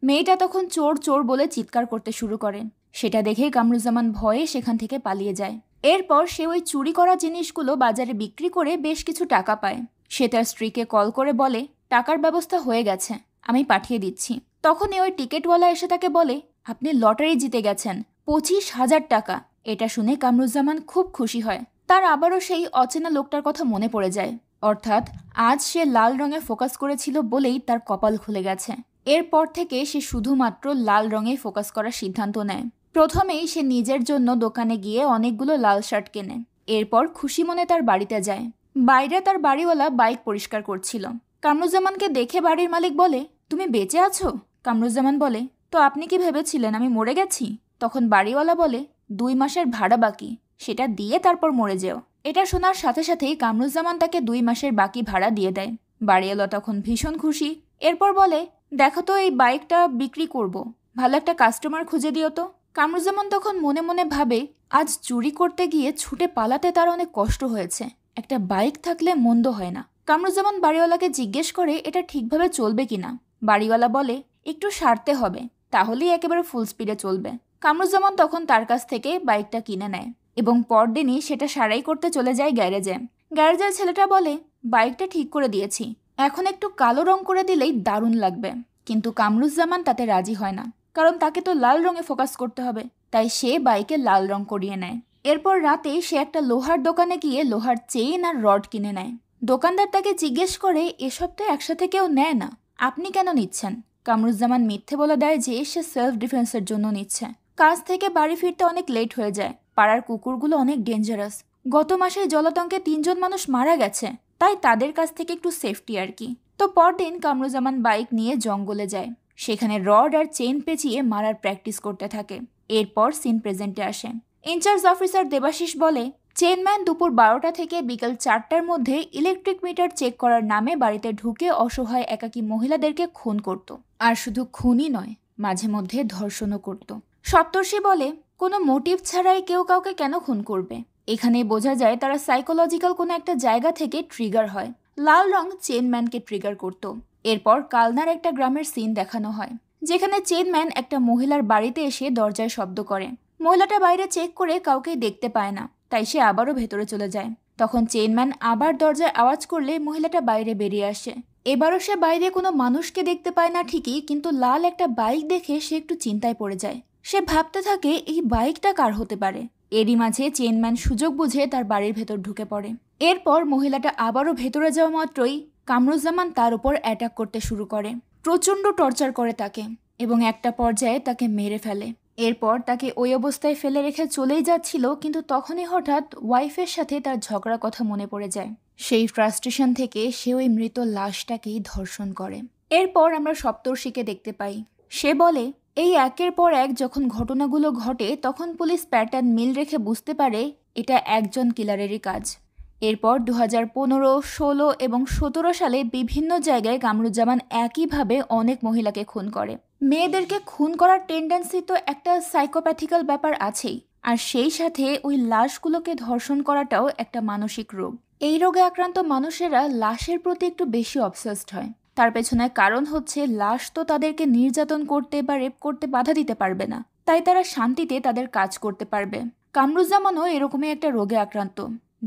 মেয়েটা তখন চোর চোর বলে চিৎকার করতে শুরু করে। সেটা দেখে কামরুজ্জামান ভয়ে সেখান থেকে পালিয়ে যায়। এরপর সে ওই চুরি করা জিনিসগুলো বাজারে বিক্রি করে বেশ কিছু টাকা পায়। সে তার স্ত্রীকে কল করে বলে, টাকার ব্যবস্থা হয়ে গেছে, আমি পাঠিয়ে দিচ্ছি। তখনই ওই টিকিটওয়ালা এসে তাকে বলে, আপনি লটারি জিতে গেছেন 25,000 টাকা। এটা শুনে কামরুজ্জামান খুব খুশি হয়। তার আবারও সেই অচেনা লোকটার কথা মনে পড়ে যায়। অর্থাৎ আজ সে লাল রঙে ফোকাস করেছিল বলেই তার কপাল খুলে গেছে। এরপর থেকে সে শুধুমাত্র লাল রঙে ফোকাস করার সিদ্ধান্ত নেয়। প্রথমেই সে নিজের জন্য দোকানে গিয়ে অনেকগুলো লাল শার্ট কেনে। এরপর খুশি মনে তার বাড়িতে যায়। বাইরে তার বাড়িওয়ালা বাইক পরিষ্কার করছিল। কামরুজ্জামানকে দেখে বাড়ির মালিক বলে, তুমি বেঁচে আছো? কামরুজ্জামান বলে, তো আপনি কি ভেবেছিলেন আমি মরে গেছি? তখন বাড়িওয়ালা বলে, 2 মাসের ভাড়া বাকি, সেটা দিয়ে তারপর মরে যেও। এটা শোনার সাথে সাথেই কামরুজ্জামান তাকে 2 মাসের বাকি ভাড়া দিয়ে দেয়। বাড়িওয়ালা তখন ভীষণ খুশি। এরপর বলে, দেখো তো এই বাইকটা বিক্রি করব, ভালো একটা কাস্টমার খুঁজে দিও তো। কামরুজ্জামান তখন মনে মনে ভাবে, আজ চুরি করতে গিয়ে ছুটে পালাতে তার অনেক কষ্ট হয়েছে, একটা বাইক থাকলে মন্দ হয় না। কামরুজ্জামান বাড়িওয়ালাকে জিজ্ঞেস করে এটা ঠিকভাবে চলবে কিনা। বাড়িওয়ালা বলে একটু সারতে হবে, তাহলেই একেবারে ফুল স্পিডে চলবে। কামরুজ্জামান তখন তার কাছ থেকে বাইকটা কিনে নেয় এবং পরদিনই সেটা সারাই করতে চলে যায় গ্যারেজে। গ্যারেজের ছেলেটা বলে বাইকটা ঠিক করে দিয়েছি, এখন একটু কালো রং করে দিলেই দারুণ লাগবে। কিন্তু কামরুজ্জামান তাতে রাজি হয় না, কারণ তাকে তো লাল রঙে ফোকাস করতে হবে। তাই সে বাইকে লাল রং করিয়ে নেয়। এরপর রাতে সে একটা লোহার দোকানে গিয়ে লোহার চেইন আর রড কিনে নেয়। দোকানদার তাকে জিজ্ঞেস করে এসব তো একসাথে কেউ নেয় না, আপনি কেন নিচ্ছেন? কামরুজ্জামান মিথ্যে বলে দেয় যে সে সেলফ ডিফেন্সের জন্য নিচ্ছে। কাজ থেকে বাড়ি ফিরতে অনেক লেট হয়ে যায়। পাড়ার কুকুরগুলো অনেক ডেঞ্জারাস। গত মাসে জলাতঙ্কে 3জন মানুষ মারা গেছে, তাই তাদের কাছ থেকে একটু সেফটি আর কি। তো পরদিন কামরুজ্জামান বাইক নিয়ে জঙ্গলে যায়। সেখানে রড আর চেইন পেঁচিয়ে মারার প্র্যাকটিস করতে থাকে। এরপর সিন প্রেজেন্টে আসে। ইনচার্জ অফিসার দেবাশিস বলে চেইনম্যান দুপুর 12টা থেকে বিকেল 4টার মধ্যে ইলেকট্রিক মিটার চেক করার নামে বাড়িতে ঢুকে অসহায় একাকী মহিলাদেরকে খুন করত। আর শুধু খুনই নয়, মাঝে মধ্যে ধর্ষণও করত। সপ্তর্ষি বলে কোনো মোটিভ ছাড়াই কেউ কাউকে কেন খুন করবে? এখানে বোঝা যায় তারা সাইকোলজিক্যাল কোনো একটা জায়গা থেকে ট্রিগার হয়। লাল রং চেইনম্যানকে ট্রিগার করত। এরপর কালনার একটা গ্রামের সিন দেখানো হয়, যেখানে চেইনম্যান একটা মহিলার বাড়িতে এসে দরজায় শব্দ করে। মহিলাটা বাইরে চেক করে কাউকেই দেখতে পায় না, তাই সে আবারও ভেতরে চলে যায়। তখন চেইনম্যান আবার দরজায় আওয়াজ করলে মহিলাটা বাইরে বেরিয়ে আসে। এবারও সে বাইরে কোনো মানুষকে দেখতে পায় না ঠিকই, কিন্তু লাল একটা বাইক দেখে সে একটু চিন্তায় পড়ে যায়। সে ভাবতে থাকে এই বাইকটা কার হতে পারে। এরই মাঝে চেইনম্যান সুযোগ বুঝে তার বাড়ির ভেতর ঢুকে পড়ে। এরপর মহিলাটা আবারও ভেতরে যাওয়া মাত্রই কামরুজ্জামান তার উপর অ্যাটাক করতে শুরু করে। প্রচণ্ড টর্চার করে তাকে এবং একটা পর্যায়ে তাকে মেরে ফেলে। এরপর তাকে ওই অবস্থায় ফেলে রেখে চলেই যাচ্ছিল, কিন্তু তখনই হঠাৎ ওয়াইফের সাথে তার ঝগড়ার কথা মনে পড়ে যায়। সেই ফ্রাস্ট্রেশন থেকে সে ওই মৃত লাশটাকেই ধর্ষণ করে। এরপর আমরা সপ্তর্ষিকে দেখতে পাই। সে বলে এই একের পর এক যখন ঘটনাগুলো ঘটে তখন পুলিশ প্যাটার্ন মিল রেখে বুঝতে পারে এটা একজন কিলারেরই কাজ। এরপর 2015, 16 এবং 17 সালে বিভিন্ন জায়গায় কামরুজ্জামান একইভাবে অনেক মহিলাকে খুন করে। মেয়েদেরকে খুন করার টেন্ডেন্সি তো একটা সাইকোপ্যাথিক্যাল ব্যাপার আছেই, আর সেই সাথে ওই লাশগুলোকে ধর্ষণ করাটাও একটা মানসিক রোগ। এই রোগে আক্রান্ত মানুষেরা লাশের প্রতি একটু বেশি অবসেসড হয়। তার পেছনে কারণ হচ্ছে লাশ তো তাদেরকে নির্যাতন করতে বা রেপ করতে বাধা দিতে পারবে না, তাই তারা শান্তিতে তাদের কাজ করতে পারবে। কামরুজ্জামানও এরকমই একটা রোগে আক্রান্ত।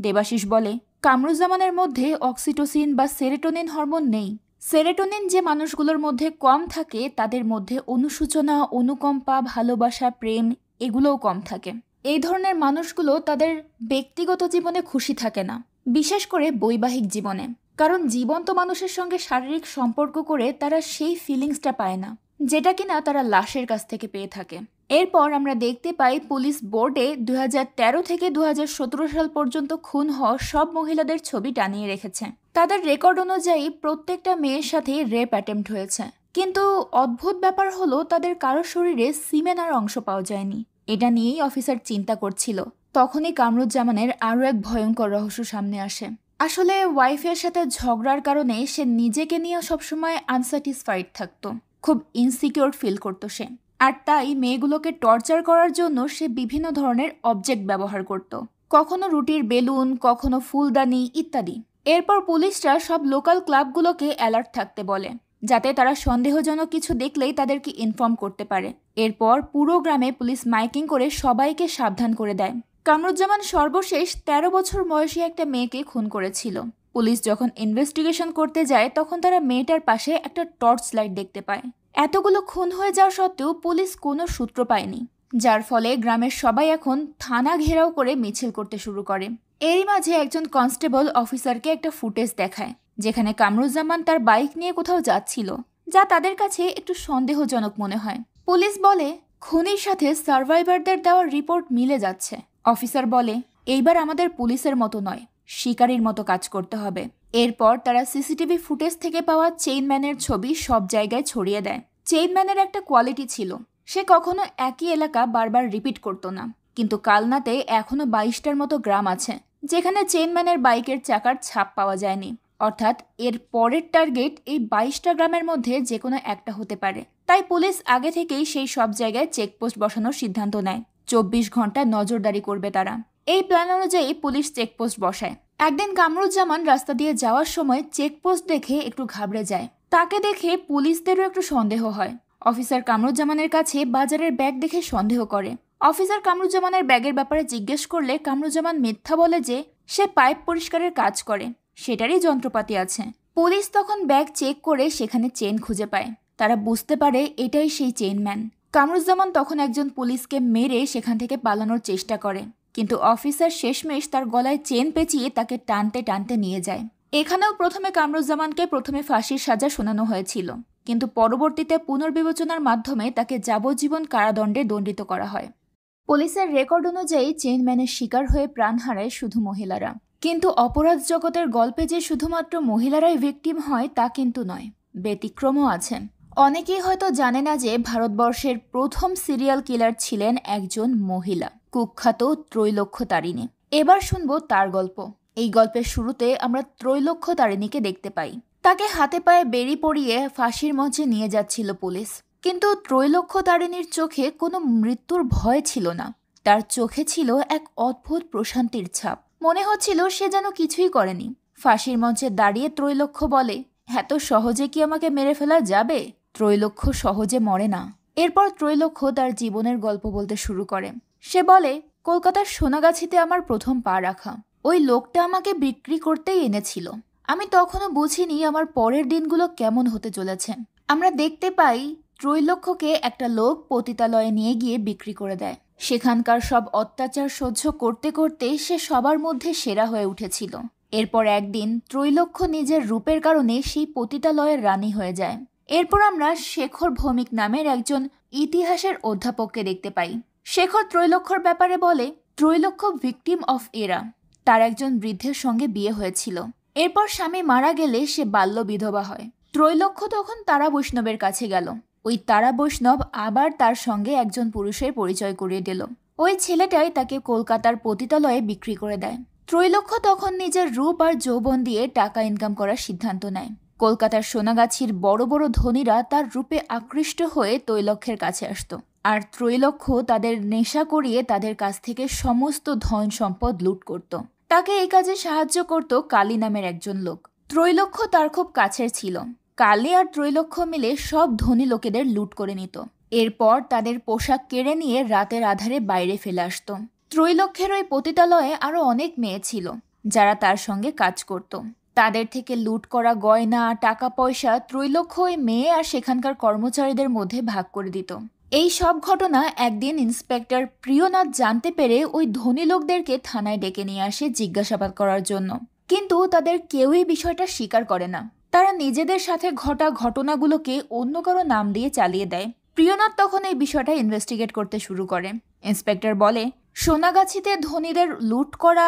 দেবাশিস বলে কামরুজ্জামানের মধ্যে অক্সিটোসিন বা সেরেটোনিন হরমোন নেই। সেরেটোনিন যে মানুষগুলোর মধ্যে কম থাকে তাদের মধ্যে অনুশোচনা, অনুকম্পা, ভালোবাসা, প্রেম এগুলোও কম থাকে। এই ধরনের মানুষগুলো তাদের ব্যক্তিগত জীবনে খুশি থাকে না, বিশেষ করে বৈবাহিক জীবনে, কারণ জীবন্ত মানুষের সঙ্গে শারীরিক সম্পর্ক করে তারা সেই ফিলিংসটা পায় না, যেটা কিনা তারা লাশের কাছ থেকে পেয়ে থাকে। এরপর আমরা দেখতে পাই পুলিশ বোর্ডে 2013 থেকে 2017 সাল পর্যন্ত খুন হওয়া সব মহিলাদের ছবি টানিয়ে রেখেছে। তাদের রেকর্ড অনুযায়ী প্রত্যেকটা মেয়ের সাথে রেপ অ্যাটেম্প্ট হয়েছে, কিন্তু অদ্ভুত ব্যাপার হলো তাদের কারো শরীরে সিমেনার অংশ পাওয়া যায়নি। এটা নিয়েই অফিসার চিন্তা করছিল। তখনই কামরুজ্জামানের আরও এক ভয়ঙ্কর রহস্য সামনে আসে। আসলে ওয়াইফের সাথে ঝগড়ার কারণে সে নিজেকে নিয়ে সবসময় আনস্যাটিসফাইড থাকতো, খুব ইনসিকিউর ফিল করতো সে। আর তাই মেয়েগুলোকে টর্চার করার জন্য সে বিভিন্ন ধরনের অবজেক্ট ব্যবহার করত, কখনো রুটির বেলুন, কখনো ফুলদানি ইত্যাদি। এরপর পুলিশরা সব লোকাল ক্লাবগুলোকে অ্যালার্ট থাকতে বলে, যাতে তারা সন্দেহজনক কিছু দেখলেই তাদেরকে ইনফর্ম করতে পারে। এরপর পুরো গ্রামে পুলিশ মাইকিং করে সবাইকে সাবধান করে দেয়। কামরুজ্জামান সর্বশেষ 13 বছর বয়সী একটা মেয়েকে খুন করেছিল। পুলিশ যখন ইনভেস্টিগেশন করতে যায় তখন তারা মেয়েটার পাশে একটা টর্চ লাইট দেখতে পায়। এতগুলো খুন হয়ে যাওয়া সত্ত্বেও পুলিশ কোনো সূত্র পায়নি, যার ফলে গ্রামের সবাই এখন থানা ঘেরাও করে মিছিল করতে শুরু করে। এরই মাঝে একজন কনস্টেবল অফিসারকে একটা ফুটেজ দেখায়, যেখানে কামরুজ্জামান তার বাইক নিয়ে কোথাও যাচ্ছিল, যা তাদের কাছে একটু সন্দেহজনক মনে হয়। পুলিশ বলে খুনির সাথে সার্ভাইভারদের দেওয়ার রিপোর্ট মিলে যাচ্ছে। অফিসার বলে এইবার আমাদের পুলিশের মতো নয়, শিকারীর মতো কাজ করতে হবে। এরপর তারা সিসিটিভি ফুটেজ থেকে পাওয়া চেইনম্যানের ছবি সব জায়গায় ছড়িয়ে দেয়। চেইনম্যানের একটা কোয়ালিটি ছিল, সে কখনো একই এলাকা বারবার রিপিট করতো না। কিন্তু কালনাতে এখনো 22টার মতো গ্রাম আছে যেখানে চেইনম্যানের বাইকের চাকার ছাপ পাওয়া যায়নি। অর্থাৎ এর পরের টার্গেট এই 22টা গ্রামের মধ্যে যে কোনো একটা হতে পারে। তাই পুলিশ আগে থেকেই সেই সব জায়গায় চেকপোস্ট বসানোর সিদ্ধান্ত নেয়। 24 ঘন্টা নজরদারি করবে তারা। এই প্ল্যান অনুযায়ী পুলিশ চেকপোস্ট বসায়। একদিন কামরুজ্জামান রাস্তা দিয়ে যাওয়ার সময় চেকপোস্ট দেখে একটু ঘাবড়ে যায়। তাকে দেখে পুলিশদেরও একটু সন্দেহ হয়। অফিসার কামরুজ্জামানের কাছে বাজারের ব্যাগ দেখে সন্দেহ করে। অফিসার কামরুজ্জামানের ব্যাগের ব্যাপারে জিজ্ঞেস করলে কামরুজ্জামান মিথ্যা বলে যে সে পাইপ পরিষ্কারের কাজ করে, সেটারই যন্ত্রপাতি আছে। পুলিশ তখন ব্যাগ চেক করে সেখানে চেন খুঁজে পায়। তারা বুঝতে পারে এটাই সেই চেইনম্যান। কামরুজ্জামান তখন একজন পুলিশকে মেরে সেখান থেকে পালানোর চেষ্টা করে, কিন্তু অফিসার শেষমেশ তার গলায় চেন পেঁচিয়ে তাকে টানতে টানতে নিয়ে যায়। এখানেও প্রথমে কামরুজ্জামানকে ফাঁসির সাজা শোনানো হয়েছিল, কিন্তু পরবর্তীতে পুনর্বিবেচনার মাধ্যমে তাকে যাবজ্জীবন কারাদণ্ডে দণ্ডিত করা হয়। পুলিশের রেকর্ড অনুযায়ী চেইনম্যানের শিকার হয়ে প্রাণ হারায় শুধু মহিলারা। কিন্তু অপরাধ জগতের গল্পে যে শুধুমাত্র মহিলারাই ভিকটিম হয় তা কিন্তু নয়, ব্যতিক্রমও আছে। অনেকেই হয়তো জানে না যে ভারতবর্ষের প্রথম সিরিয়াল কিলার ছিলেন একজন মহিলা, কুখ্যাত ত্রৈলোক্যতারিণী। এবার শুনবো তার গল্প। এই গল্পের শুরুতে আমরা ত্রৈলোক্যতারিণীকে দেখতে পাই। তাকে হাতে পায়ে বেড়ি পরিয়ে ফাঁসির মঞ্চে নিয়ে যাচ্ছিল পুলিশ, কিন্তু ত্রৈলোক্যতারিণীর চোখে কোনো মৃত্যুর ভয় ছিল না। তার চোখে ছিল এক অদ্ভুত প্রশান্তির ছাপ। মনে হচ্ছিল সে যেন কিছুই করেনি। ফাঁসির মঞ্চে দাঁড়িয়ে ত্রৈলোক্য বলে, এত সহজে কি আমাকে মেরে ফেলা যাবে? ত্রৈলোক্য সহজে মরে না। এরপর ত্রৈলোক্য তার জীবনের গল্প বলতে শুরু করে। সে বলে, কলকাতার সোনাগাছিতে আমার প্রথম পা রাখা। ওই লোকটা আমাকে বিক্রি করতেই এনেছিল। আমি তখনও বুঝিনি আমার পরের দিনগুলো কেমন হতে চলেছে। আমরা দেখতে পাই ত্রৈলোক্যকে একটা লোক পতিতালয়ে নিয়ে গিয়ে বিক্রি করে দেয়। সেখানকার সব অত্যাচার সহ্য করতে করতে সে সবার মধ্যে সেরা হয়ে উঠেছিল। এরপর একদিন ত্রৈলোক্য নিজের রূপের কারণে সেই পতিতালয়ের রানী হয়ে যায়। এরপর আমরা শেখর ভৌমিক নামের একজন ইতিহাসের অধ্যাপককে দেখতে পাই। শেখর ত্রৈলোক্যর ব্যাপারে বলে, ত্রৈলোক্য ভিকটিম অফ এরা। তার একজন বৃদ্ধের সঙ্গে বিয়ে হয়েছিল। এরপর স্বামী মারা গেলে সে বাল্য বিধবা হয়। ত্রৈলোক্য তখন তারা বৈষ্ণবের কাছে গেল। ওই তারা বৈষ্ণব আবার তার সঙ্গে একজন পুরুষের পরিচয় করিয়ে দিল। ওই ছেলেটাই তাকে কলকাতার পতিতালয়ে বিক্রি করে দেয়। ত্রৈলোক্য তখন নিজের রূপ আর যৌবন দিয়ে টাকা ইনকাম করার সিদ্ধান্ত নেয়। কলকাতার সোনাগাছির বড় বড় ধনীরা তার রূপে আকৃষ্ট হয়ে ত্রৈলোক্যের কাছে আসত, আর ত্রৈলোক্য তাদের নেশা করিয়ে তাদের কাছ থেকে সমস্ত ধন সম্পদ লুট করত। তাকে এই কাজে সাহায্য করত কালী নামের একজন লোক। ত্রৈলোক্য তার খুব কাছের ছিল। কালী আর ত্রৈলোক্য মিলে সব ধনী লোকেদের লুট করে নিত। এরপর তাদের পোশাক কেড়ে নিয়ে রাতের আধারে বাইরে ফেলে আসত। ত্রৈলোক্যের ওই পতিতালয়ে আরো অনেক মেয়ে ছিল যারা তার সঙ্গে কাজ করত। তাদের থেকে লুট করা গয়না, টাকা পয়সা ত্রৈলোক্য ওই মেয়ে আর সেখানকার কর্মচারীদের মধ্যে ভাগ করে দিত। এই সব ঘটনা একদিন ইন্সপেক্টর প্রিয়নাথ জানতে পেরে ওই ধনী লোকদেরকে থানায় ডেকে নিয়ে আসে জিজ্ঞাসাবাদ করার জন্য। কিন্তু তাদের কেউই বিষয়টা স্বীকার করে না। তারা নিজেদের সাথে ঘটা ঘটনাগুলোকে অন্য কারো নাম দিয়ে চালিয়ে দেয়। প্রিয়নাথ তখন এই বিষয়টা ইনভেস্টিগেট করতে শুরু করে। ইন্সপেক্টর বলে, সোনাগাছিতে ধনীদের লুট করা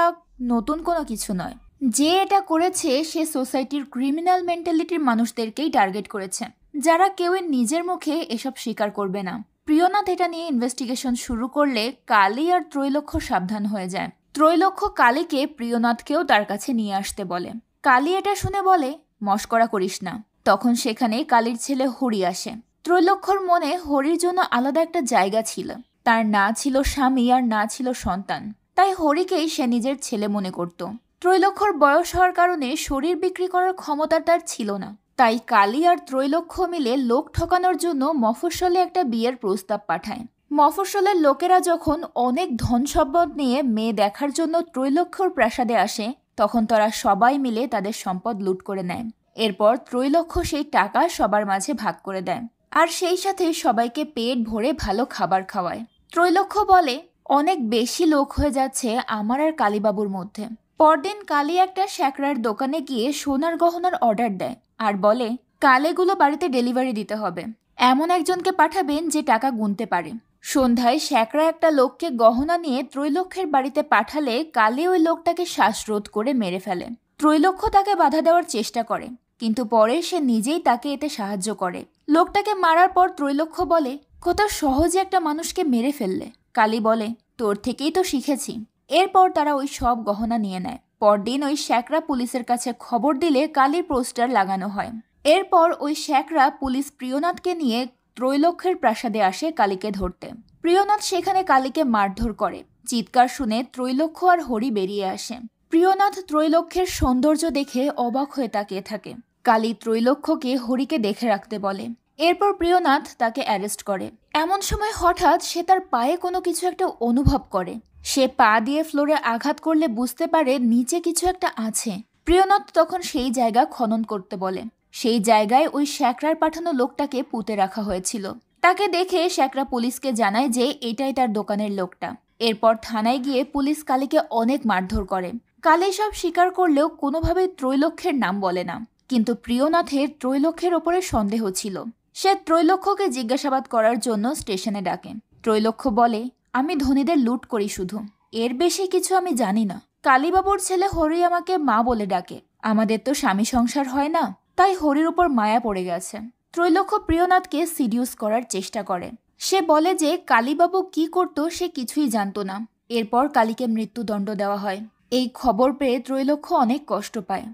নতুন কোনো কিছু নয়। যে এটা করেছে সে সোসাইটির ক্রিমিনাল মেন্টালিটির মানুষদেরকেই টার্গেট করেছে, যারা কেউই নিজের মুখে এসব স্বীকার করবে না। প্রিয়নাথ এটা নিয়ে ইনভেস্টিগেশন শুরু করলে কালী আর ত্রৈলোক্য সাবধান হয়ে যায়। ত্রৈলোক্য কালীকে প্রিয়নাথকেও তার কাছে নিয়ে আসতে বলে। কালী এটা শুনে বলে, মস্করা করিস না। তখন সেখানে কালীর ছেলে হরি আসে। ত্রৈলোক্যর মনে হরির জন্য আলাদা একটা জায়গা ছিল। তার না ছিল স্বামী আর না ছিল সন্তান, তাই হরিকেই সে নিজের ছেলে মনে করত। ত্রৈলোক্যর বয়স হওয়ার কারণে শরীর বিক্রি করার ক্ষমতা তার ছিল না। তাই কালী আর ত্রৈলোক্য মিলে লোক ঠকানোর জন্য মফস্বলে একটা বিয়ের প্রস্তাব পাঠায়। মফস্বলের লোকেরা যখন অনেক ধন সম্পদ নিয়ে মেয়ে দেখার জন্য ত্রৈলোক্যর প্রাসাদে আসে, তখন তারা সবাই মিলে তাদের সম্পদ লুট করে নেয়। এরপর ত্রৈলোক্য সেই টাকা সবার মাঝে ভাগ করে দেয়, আর সেই সাথে সবাইকে পেট ভরে ভালো খাবার খাওয়ায়। ত্রৈলোক্য বলে, অনেক বেশি লোক হয়ে যাচ্ছে আমার আর কালীবাবুর মধ্যে। পরদিন কালী একটা শ্যাকরার দোকানে গিয়ে সোনার গহনার অর্ডার দেয় আর বলে, কালেগুলো বাড়িতে ডেলিভারি দিতে হবে। এমন একজনকে পাঠাবেন যে টাকা গুনতে পারে। সন্ধ্যায় শ্যাকরা একটা লোককে গহনা নিয়ে ত্রৈলোক্যের বাড়িতে পাঠালে কালী ওই লোকটাকে শ্বাসরোধ করে মেরে ফেলে। ত্রৈলোক্য তাকে বাধা দেওয়ার চেষ্টা করে, কিন্তু পরে সে নিজেই তাকে এতে সাহায্য করে। লোকটাকে মারার পর ত্রৈলোক্য বলে, কত সহজে একটা মানুষকে মেরে ফেললে। কালী বলে, তোর থেকেই তো শিখেছি। এরপর তারা ওই সব গহনা নিয়ে নেয়। পরদিন ওই শ্যাকরা পুলিশের কাছে খবর দিলে কালীর পোস্টার লাগানো হয়। এরপর ওই শ্যাকরা পুলিশ প্রিয়নাথকে নিয়ে ত্রৈলোক্যের প্রাসাদে আসে কালীকে ধরতে। প্রিয়নাথ সেখানে কালীকে মারধর করে। চিৎকার শুনে ত্রৈলোক্য আর হরি বেরিয়ে আসে। প্রিয়নাথ ত্রৈলোক্যের সৌন্দর্য দেখে অবাক হয়ে তাকিয়ে থাকে। কালী ত্রৈলোক্যকে হরিকে দেখে রাখতে বলে। এরপর প্রিয়নাথ তাকে অ্যারেস্ট করে। এমন সময় হঠাৎ সে তার পায়ে কোনো কিছু একটা অনুভব করে। সে পা দিয়ে ফ্লোরে আঘাত করলে বুঝতে পারে নিচে কিছু একটা আছে। প্রিয়নাথ তখন সেই জায়গা খনন করতে বলে। সেই জায়গায় ওই শ্যাকরার পাঠানো লোকটাকে পুঁতে রাখা হয়েছিল। তাকে দেখে শ্যাকরা পুলিশকে জানায় যে এটাই তার দোকানের লোকটা। এরপর থানায় গিয়ে পুলিশ কালীকে অনেক মারধর করে। কালী সব স্বীকার করলেও কোনোভাবেই ত্রৈলোক্যের নাম বলে না। কিন্তু প্রিয়নাথের ত্রৈলোক্যের ওপরে সন্দেহ ছিল। সে ত্রৈলোক্যকে জিজ্ঞাসাবাদ করার জন্য স্টেশনে ডাকে। ত্রৈলোক্য বলে, আমি ধনীদের লুট করি শুধু, এর বেশি কিছু আমি জানি না। কালীবাবুর ছেলে হরি আমাকে মা বলে ডাকে। আমাদের তো স্বামী সংসার হয় না, তাই হরির উপর মায়া পড়ে গেছে। ত্রৈলোক্য প্রিয়নাথকে সিডিউস করার চেষ্টা করে। সে বলে যে কালীবাবু কি করতো সে কিছুই জানতো না। এরপর কালীকে মৃত্যুদণ্ড দেওয়া হয়। এই খবর পেয়ে ত্রৈলোক্য অনেক কষ্ট পায়।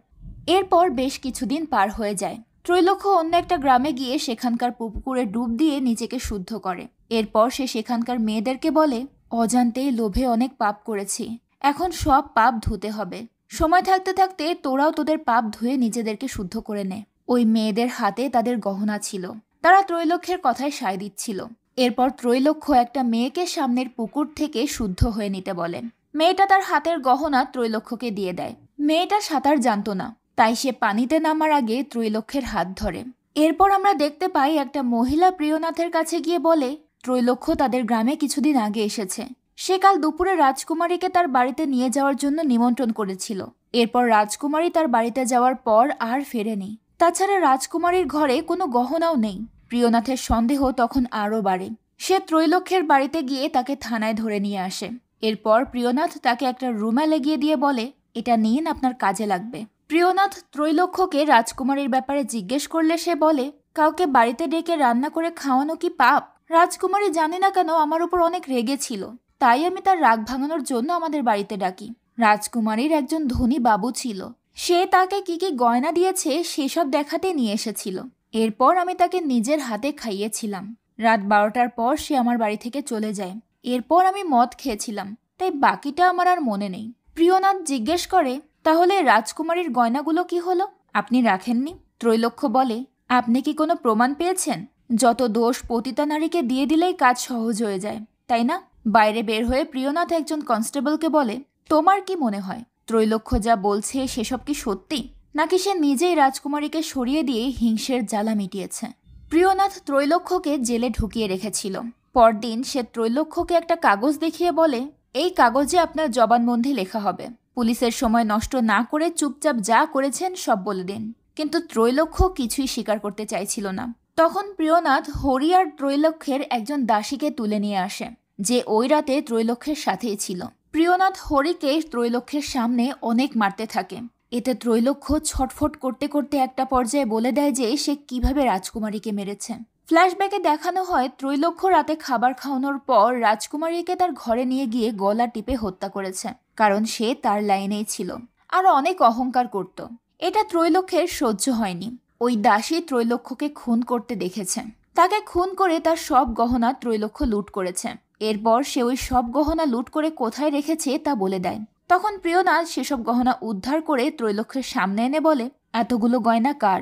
এরপর বেশ কিছুদিন পার হয়ে যায়। ত্রৈলোক্য অন্য একটা গ্রামে গিয়ে সেখানকার পুকুরে ডুব দিয়ে নিজেকে শুদ্ধ করে। এরপর সে সেখানকার মেয়েদেরকে বলে, অজান্তেই লোভে অনেক পাপ করেছি, এখন সব পাপ ধুতে হবে। সময় থাকতে থাকতে তোরাও তোদের পাপ ধুয়ে নিজেদেরকে শুদ্ধ করে নে। ওই মেয়েদের হাতে তাদের গহনা ছিল, তারা ত্রৈলোক্যের কথায় সায় দিচ্ছিল। এরপর ত্রৈলোক্য একটা মেয়েকে সামনের পুকুর থেকে শুদ্ধ হয়ে নিতে বলে। মেয়েটা তার হাতের গহনা ত্রৈলোক্যকে দিয়ে দেয়। মেয়েটা সাঁতার জানতো না, তাই সে পানিতে নামার আগে ত্রৈলোক্যের হাত ধরে। এরপর আমরা দেখতে পাই একটা মহিলা প্রিয়নাথের কাছে গিয়ে বলে, ত্রৈলোক্য তাদের গ্রামে কিছুদিন আগে এসেছে। সে কাল দুপুরে রাজকুমারীকে তার বাড়িতে নিয়ে যাওয়ার জন্য নিমন্ত্রণ করেছিল। এরপর রাজকুমারী তার বাড়িতে যাওয়ার পর আর ফেরেনি। তাছাড়া রাজকুমারীর ঘরে কোনো গহনাও নেই। প্রিয়নাথের সন্দেহ তখন আরও বাড়ে। সে ত্রৈলোক্যের বাড়িতে গিয়ে তাকে থানায় ধরে নিয়ে আসে। এরপর প্রিয়নাথ তাকে একটা রুমাল এগিয়ে দিয়ে বলে, এটা নিন, আপনার কাজে লাগবে। প্রিয়নাথ ত্রৈলোক্যকে রাজকুমারীর ব্যাপারে জিজ্ঞেস করলে সে বলে, কাউকে বাড়িতে ডেকে রান্না করে খাওয়ানো কি পাপ? রাজকুমারী জানি না কেন আমার উপর অনেক রেগে ছিল, তাই আমি তার রাগ ভাঙানোর জন্য আমাদের বাড়িতে ডাকি। রাজকুমারীর একজন ধনী বাবু ছিল, সে তাকে কি কি গয়না দিয়েছে সেসব দেখাতে নিয়ে এসেছিল। এরপর আমি তাকে নিজের হাতে খাইয়েছিলাম। রাত 12টার পর সে আমার বাড়ি থেকে চলে যায়। এরপর আমি মদ খেয়েছিলাম, তাই বাকিটা আমার আর মনে নেই। প্রিয়নাথ জিজ্ঞেস করে, তাহলে রাজকুমারীর গয়নাগুলো কি হলো? আপনি রাখেননি? ত্রৈলোক্য বলে, আপনি কি কোনো প্রমাণ পেয়েছেন? যত দোষ পতিতা নারীকে দিয়ে দিলেই কাজ সহজ হয়ে যায়, তাই না? বাইরে বের হয়ে প্রিয়নাথ একজন কনস্টেবলকে বলে, তোমার কি মনে হয় ত্রৈলোক্য যা বলছে সেসব কি সত্যি, নাকি সে নিজেই রাজকুমারীকে সরিয়ে দিয়ে হিংসের জ্বালা মিটিয়েছে? প্রিয়নাথ ত্রৈলোক্যকে জেলে ঢুকিয়ে রেখেছিল। পরদিন সে ত্রৈলোক্যকে একটা কাগজ দেখিয়ে বলে, এই কাগজে আপনার জবানবন্দি লেখা হবে। পুলিশের সময় নষ্ট না করে চুপচাপ যা করেছেন সব বলে দিন। কিন্তু ত্রৈলোক্য কিছুই স্বীকার করতে চাইছিল না। তখন প্রিয়নাথ হরি আর ত্রৈলোক্যের একজন দাসীকে তুলে নিয়ে আসে, যে ওই রাতে ত্রৈলোক্যের সাথেই ছিল। প্রিয়নাথ হরিকে ত্রৈলোক্যের সামনে অনেক মারতে থাকে। এতে ত্রৈলোক্য ছটফট করতে করতে একটা পর্যায়ে বলে দেয় যে সে কিভাবে রাজকুমারীকে মেরেছে। ফ্ল্যাশব্যাকে দেখানো হয় ত্রৈলোক্য রাতে খাবার খাওয়ানোর পর রাজকুমারীকে তার ঘরে নিয়ে গিয়ে গলা টিপে হত্যা করেছে, কারণ সে তার লাইনেই ছিল আর অনেক অহংকার করত। এটা ত্রৈলোক্যের সহ্য হয়নি। ওই দাসী ত্রৈলোক্যকে খুন করতে দেখেছে। তাকে খুন করে তার সব গহনা ত্রৈলোক্য লুট করেছে। এরপর সে ওই সব গহনা লুট করে কোথায় রেখেছে তা বলে দেয়। তখন প্রিয়নাথ সেসব গহনা উদ্ধার করে ত্রৈলোক্যের সামনে এনে বলে, এতগুলো গয়না কার?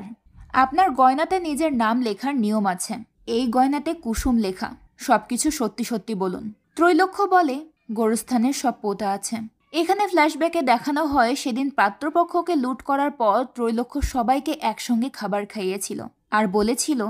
আপনার গয়নাতে নিজের নাম লেখার নিয়ম আছে, এই গয়নাতে কুসুম লেখা। সবকিছু সত্যি সত্যি বলুন। ত্রৈলোক্য বলে, গোরস্থানের সব পোতা আছে। এখানে ফ্ল্যাশব্যাকে দেখানো হয় সেদিন পাত্রপক্ষকে লুট করার পর ত্রৈলোক্য সবাইকে একসঙ্গে খাবার খাইয়েছিল আর বলেছিল,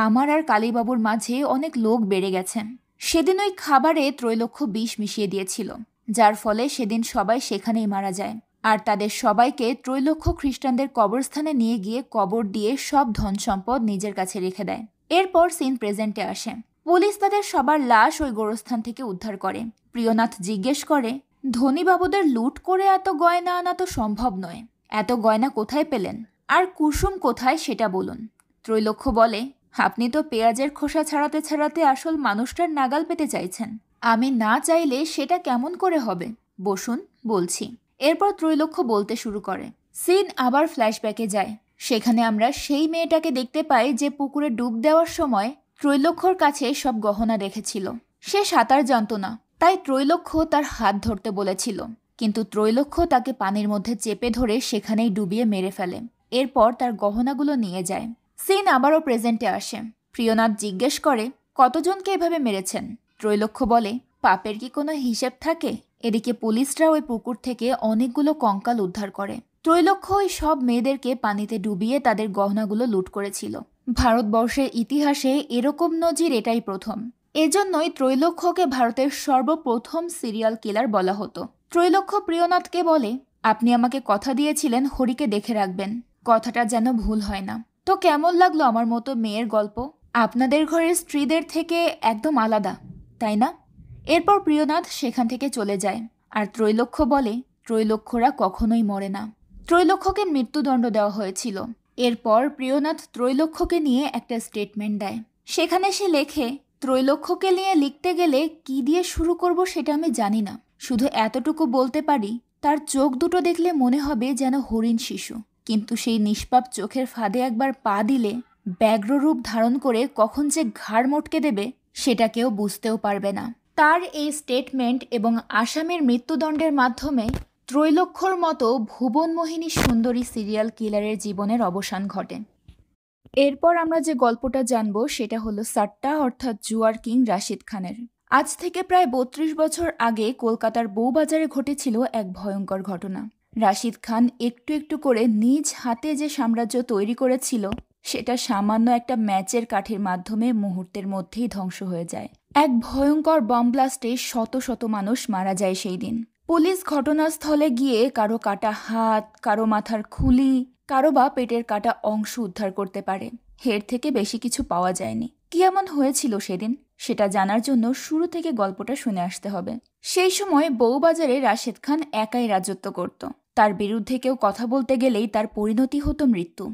আমার আর কালীবাবুর মাঝে অনেক লোক বেড়ে গেছে। সেদিন ওই খাবারে ত্রৈলোক্য বিষ মিশিয়ে দিয়েছিল, যার ফলে সেদিন সবাই সেখানেই মারা যায়। আর তাদের সবাইকে ত্রৈলোক্য খ্রিস্টানদের কবরস্থানে নিয়ে গিয়ে কবর দিয়ে সব ধন সম্পদ নিজের কাছে রেখে দেয়। এরপর সিন প্রেজেন্টে আসে। পুলিশ তাদের সবার লাশ ওই গোরস্থান থেকে উদ্ধার করে। প্রিয়নাথ জিজ্ঞেস করে, ধনী বাবুদের লুট করে এত গয়না আনা তো সম্ভব নয়। এত গয়না কোথায় পেলেন? আর কুসুম কোথায় সেটা বলুন। ত্রৈলোক্য বলে, আপনি তো পেঁয়াজের খোসা ছাড়াতে ছাড়াতে আসল মানুষটার নাগাল পেতে চাইছেন। আমি না চাইলে সেটা কেমন করে হবে? বসুন, বলছি। এরপর ত্রৈলোক্য বলতে শুরু করে। সিন আবার ফ্ল্যাশব্যাকে যায়। সেখানে আমরা সেই মেয়েটাকে দেখতে পাই যে পুকুরে ডুব দেওয়ার সময় ত্রৈলোক্যর কাছে সব গহনা রেখেছিল। সে সাঁতার জানত না, তাই ত্রৈলোক্য তার হাত ধরতে বলেছিল। কিন্তু ত্রৈলোক্য তাকে পানির মধ্যে চেপে ধরে সেখানেই ডুবিয়ে মেরে ফেলে। এরপর তার গহনাগুলো নিয়ে যায়। সিন আবারও প্রেজেন্টে আসে। প্রিয়নাথ জিজ্ঞেস করে, কতজনকে এভাবে মেরেছেন? ত্রৈলোক্য বলে, পাপের কি কোনো হিসেব থাকে? এদিকে পুলিশরা ওই পুকুর থেকে অনেকগুলো কঙ্কাল উদ্ধার করে। ত্রৈলোক্য ওই সব মেয়েদেরকে পানিতে ডুবিয়ে তাদের গহনাগুলো লুট করেছিল। ভারতবর্ষের ইতিহাসে এরকম নজির এটাই প্রথম। এজন্যই ত্রৈলোক্যকে ভারতের সর্বপ্রথম সিরিয়াল কিলার বলা হতো। ত্রৈলোক্য প্রিয়নাথকে বলে, আপনি আমাকে কথা দিয়েছিলেন হরিকে দেখে রাখবেন, কথাটা যেন ভুল হয় না। তো কেমন লাগলো আমার মতো মেয়ের গল্প? আপনাদের ঘরের স্ত্রীদের থেকে একদম আলাদা, তাই না? এরপর প্রিয়নাথ সেখান থেকে চলে যায়। আর ত্রৈলোক্য বলে, ত্রৈলোক্যরা কখনোই মরে না। ত্রৈলোক্যকে মৃত্যুদণ্ড দেওয়া হয়েছিল। এরপর প্রিয়নাথ ত্রৈলোক্যকে নিয়ে একটা স্টেটমেন্ট দেয়। সেখানে সে লেখে, ত্রৈলোক্যকে নিয়ে লিখতে গেলে কি দিয়ে শুরু করব সেটা আমি জানি না। শুধু এতটুকু বলতে পারি, তার চোখ দুটো দেখলে মনে হবে যেন হরিণ শিশু, কিন্তু সেই নিষ্পাপ চোখের ফাঁদে একবার পা দিলে ব্যগ্র রূপ ধারণ করে কখন যে ঘাড় মটকে দেবে সেটা কেউ বুঝতেও পারবে না। তার এই স্টেটমেন্ট এবং আসামির মৃত্যুদণ্ডের মাধ্যমে ত্রৈলোক্যর মতো ভুবনমোহিনী সুন্দরী সিরিয়াল কিলারের জীবনের অবসান ঘটে। এরপর আমরা যে গল্পটা জানবো সেটা হলো সাট্টা অর্থাৎ জুয়ার কিং রাশিদ খানের। আজ থেকে প্রায় ৩২ বছর আগে কলকাতার বউবাজারে ঘটেছিল এক ভয়ঙ্কর ঘটনা। রাশিদ খান একটু একটু করে নিজ হাতে যে সাম্রাজ্য তৈরি করেছিল সেটা সামান্য একটা ম্যাচের কাঠির মাধ্যমে মুহূর্তের মধ্যেই ধ্বংস হয়ে যায়। এক ভয়ঙ্কর বম ব্লাস্টে শত শত মানুষ মারা যায় সেই দিন। পুলিশ ঘটনাস্থলে গিয়ে কারো কাটা হাত, কারো মাথার খুলি, কারো বা পেটের কাটা অংশ উদ্ধার করতে পারে। এর থেকে বেশি কিছু পাওয়া যায়নি। কি এমন হয়েছিল সেদিন সেটা জানার জন্য শুরু থেকে গল্পটা শুনে আসতে হবে। সেই সময় বউবাজারে রাশেদ খান একাই রাজত্ব করত। তার বিরুদ্ধে কেউ কথা বলতে গেলেই তার পরিণতি হতো মৃত্যু।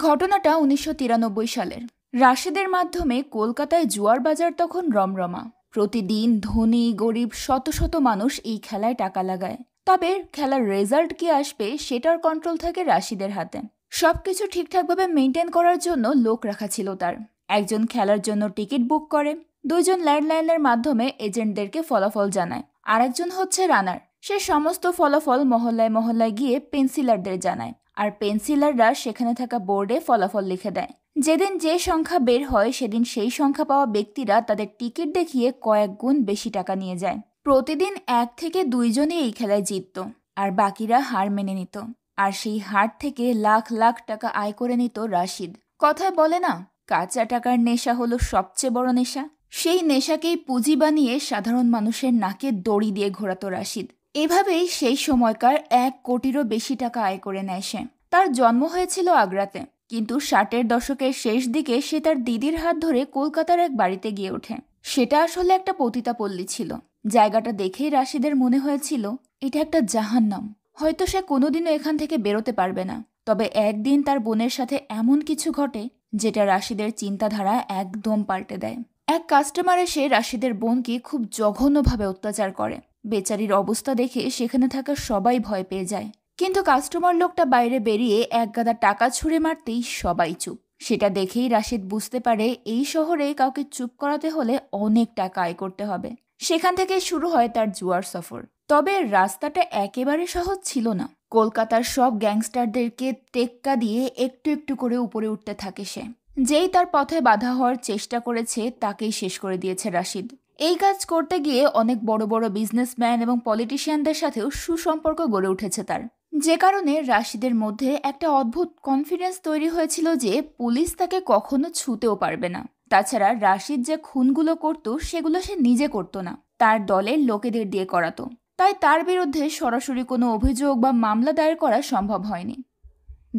ঘটনাটা ১৯৯৩ সালের। রাশেদের মাধ্যমে কলকাতায় জুয়ার বাজার তখন রমরমা। প্রতিদিন ধনী গরিব শত শত মানুষ এই খেলায় টাকা লাগায়। তবে খেলার রেজাল্ট কি আসবে সেটার কন্ট্রোল থাকে রাশিদের হাতে। সবকিছু ঠিকঠাকভাবে মেনটেন করার জন্য লোক রাখা ছিল তার। একজন খেলার জন্য টিকিট বুক করে, দুইজন ল্যান্ডলাইনের মাধ্যমে এজেন্টদেরকে ফলাফল জানায়, আর একজন হচ্ছে রানার। সে সমস্ত ফলাফল মহল্লায় মহল্লায় গিয়ে পেন্সিলারদের জানায়, আর পেন্সিলাররা সেখানে থাকা বোর্ডে ফলাফল লিখে দেয়। যেদিন যে সংখ্যা বের হয় সেদিন সেই সংখ্যা পাওয়া ব্যক্তিরা তাদের টিকিট দেখিয়ে কয়েক গুণ বেশি টাকা নিয়ে যায়। প্রতিদিন ১ থেকে ২ জনই এই খেলায় জিতত, আর বাকিরা হার মেনে নিত। আর সেই হার থেকে লাখ লাখ টাকা আয় করে নিত রাশিদ। কথায় বলে না, কাঁচা টাকার নেশা হলো সবচেয়ে বড় নেশা। সেই নেশাকেই পুঁজি বানিয়ে সাধারণ মানুষের নাকে দড়ি দিয়ে ঘোরাতো রাশিদ। এভাবেই সেই সময়কার ১ কোটিরও বেশি টাকা আয় করে নেয় সে। তার জন্ম হয়েছিল আগ্রাতে, কিন্তু ৬০-এর দশকের শেষ দিকে সে তার দিদির হাত ধরে কলকাতার এক বাড়িতে গিয়ে ওঠে। সেটা আসলে একটা পতিতাপল্লী ছিল। জায়গাটা দেখেই রাশিদের মনে হয়েছিল এটা একটা জাহান্নাম। হয়তো সে কোনোদিনও এখান থেকে বেরোতে পারবে না। তবে একদিন তার বোনের সাথে এমন কিছু ঘটে যেটা রাশিদের চিন্তাধারা একদম পাল্টে দেয়। এক কাস্টমার এসে রাশিদের বোনকে খুব জঘন্যভাবে অত্যাচার করে। বেচারির অবস্থা দেখে সেখানে থাকা সবাই ভয় পেয়ে যায়। কিন্তু কাস্টমার লোকটা বাইরে বেরিয়ে এক গাদা টাকা ছুঁড়ে মারতেই সবাই চুপ। সেটা দেখেই রাশিদ বুঝতে পারে এই শহরে কাউকে চুপ করাতে হলে অনেক টাকা আয় করতে হবে। সেখান থেকে শুরু হয় তার জুয়ার সফর। তবে রাস্তাটা একেবারে সহজ ছিল না। কলকাতার সব গ্যাংস্টারদেরকে টেক্কা দিয়ে একটু একটু করে উপরে উঠতে থাকে সে। যেই তার পথে বাধা হওয়ার চেষ্টা করেছে তাকেই শেষ করে দিয়েছে রাশিদ। এই কাজ করতে গিয়ে অনেক বড় বড় বিজনেসম্যান এবং পলিটিশিয়ানদের সাথেও সুসম্পর্ক গড়ে উঠেছে তার, যে কারণে রাশিদের মধ্যে একটা অদ্ভুত কনফিডেন্স তৈরি হয়েছিল যে পুলিশ তাকে কখনো ছুঁতেও পারবে না। তাছাড়া রাশিদ যে খুনগুলো করত সেগুলো সে নিজে করত না, তার দলের লোকেদের দিয়ে করাতো। তাই তার বিরুদ্ধে সরাসরি কোনো অভিযোগ বা মামলা দায়ের করা সম্ভব হয়নি।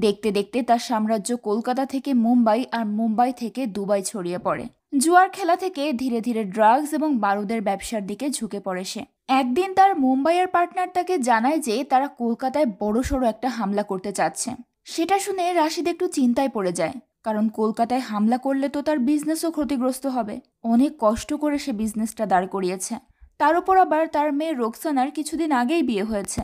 দেখতে দেখতে তার সাম্রাজ্য কলকাতা থেকে মুম্বাই আর মুম্বাই থেকে দুবাই ছড়িয়ে পড়ে। জুয়ার খেলা থেকে ধীরে ধীরে ড্রাগস এবং বারুদের ব্যবসার দিকে ঝুঁকে পড়ে সে। একদিন তার মুম্বাইয়ের পার্টনার তাকে জানায় যে তারা কলকাতায় বড়সড় একটা হামলা করতে চাচ্ছে। সেটা শুনে রাশিদ একটু চিন্তায় পড়ে যায়, কারণ কলকাতায় হামলা করলে তো তার বিজনেসও ক্ষতিগ্রস্ত হবে। অনেক কষ্ট করে সে বিজনেসটা দাঁড় করিয়েছে। তার উপর আবার তার মেয়ে রোকসানার কিছুদিন আগেই বিয়ে হয়েছে,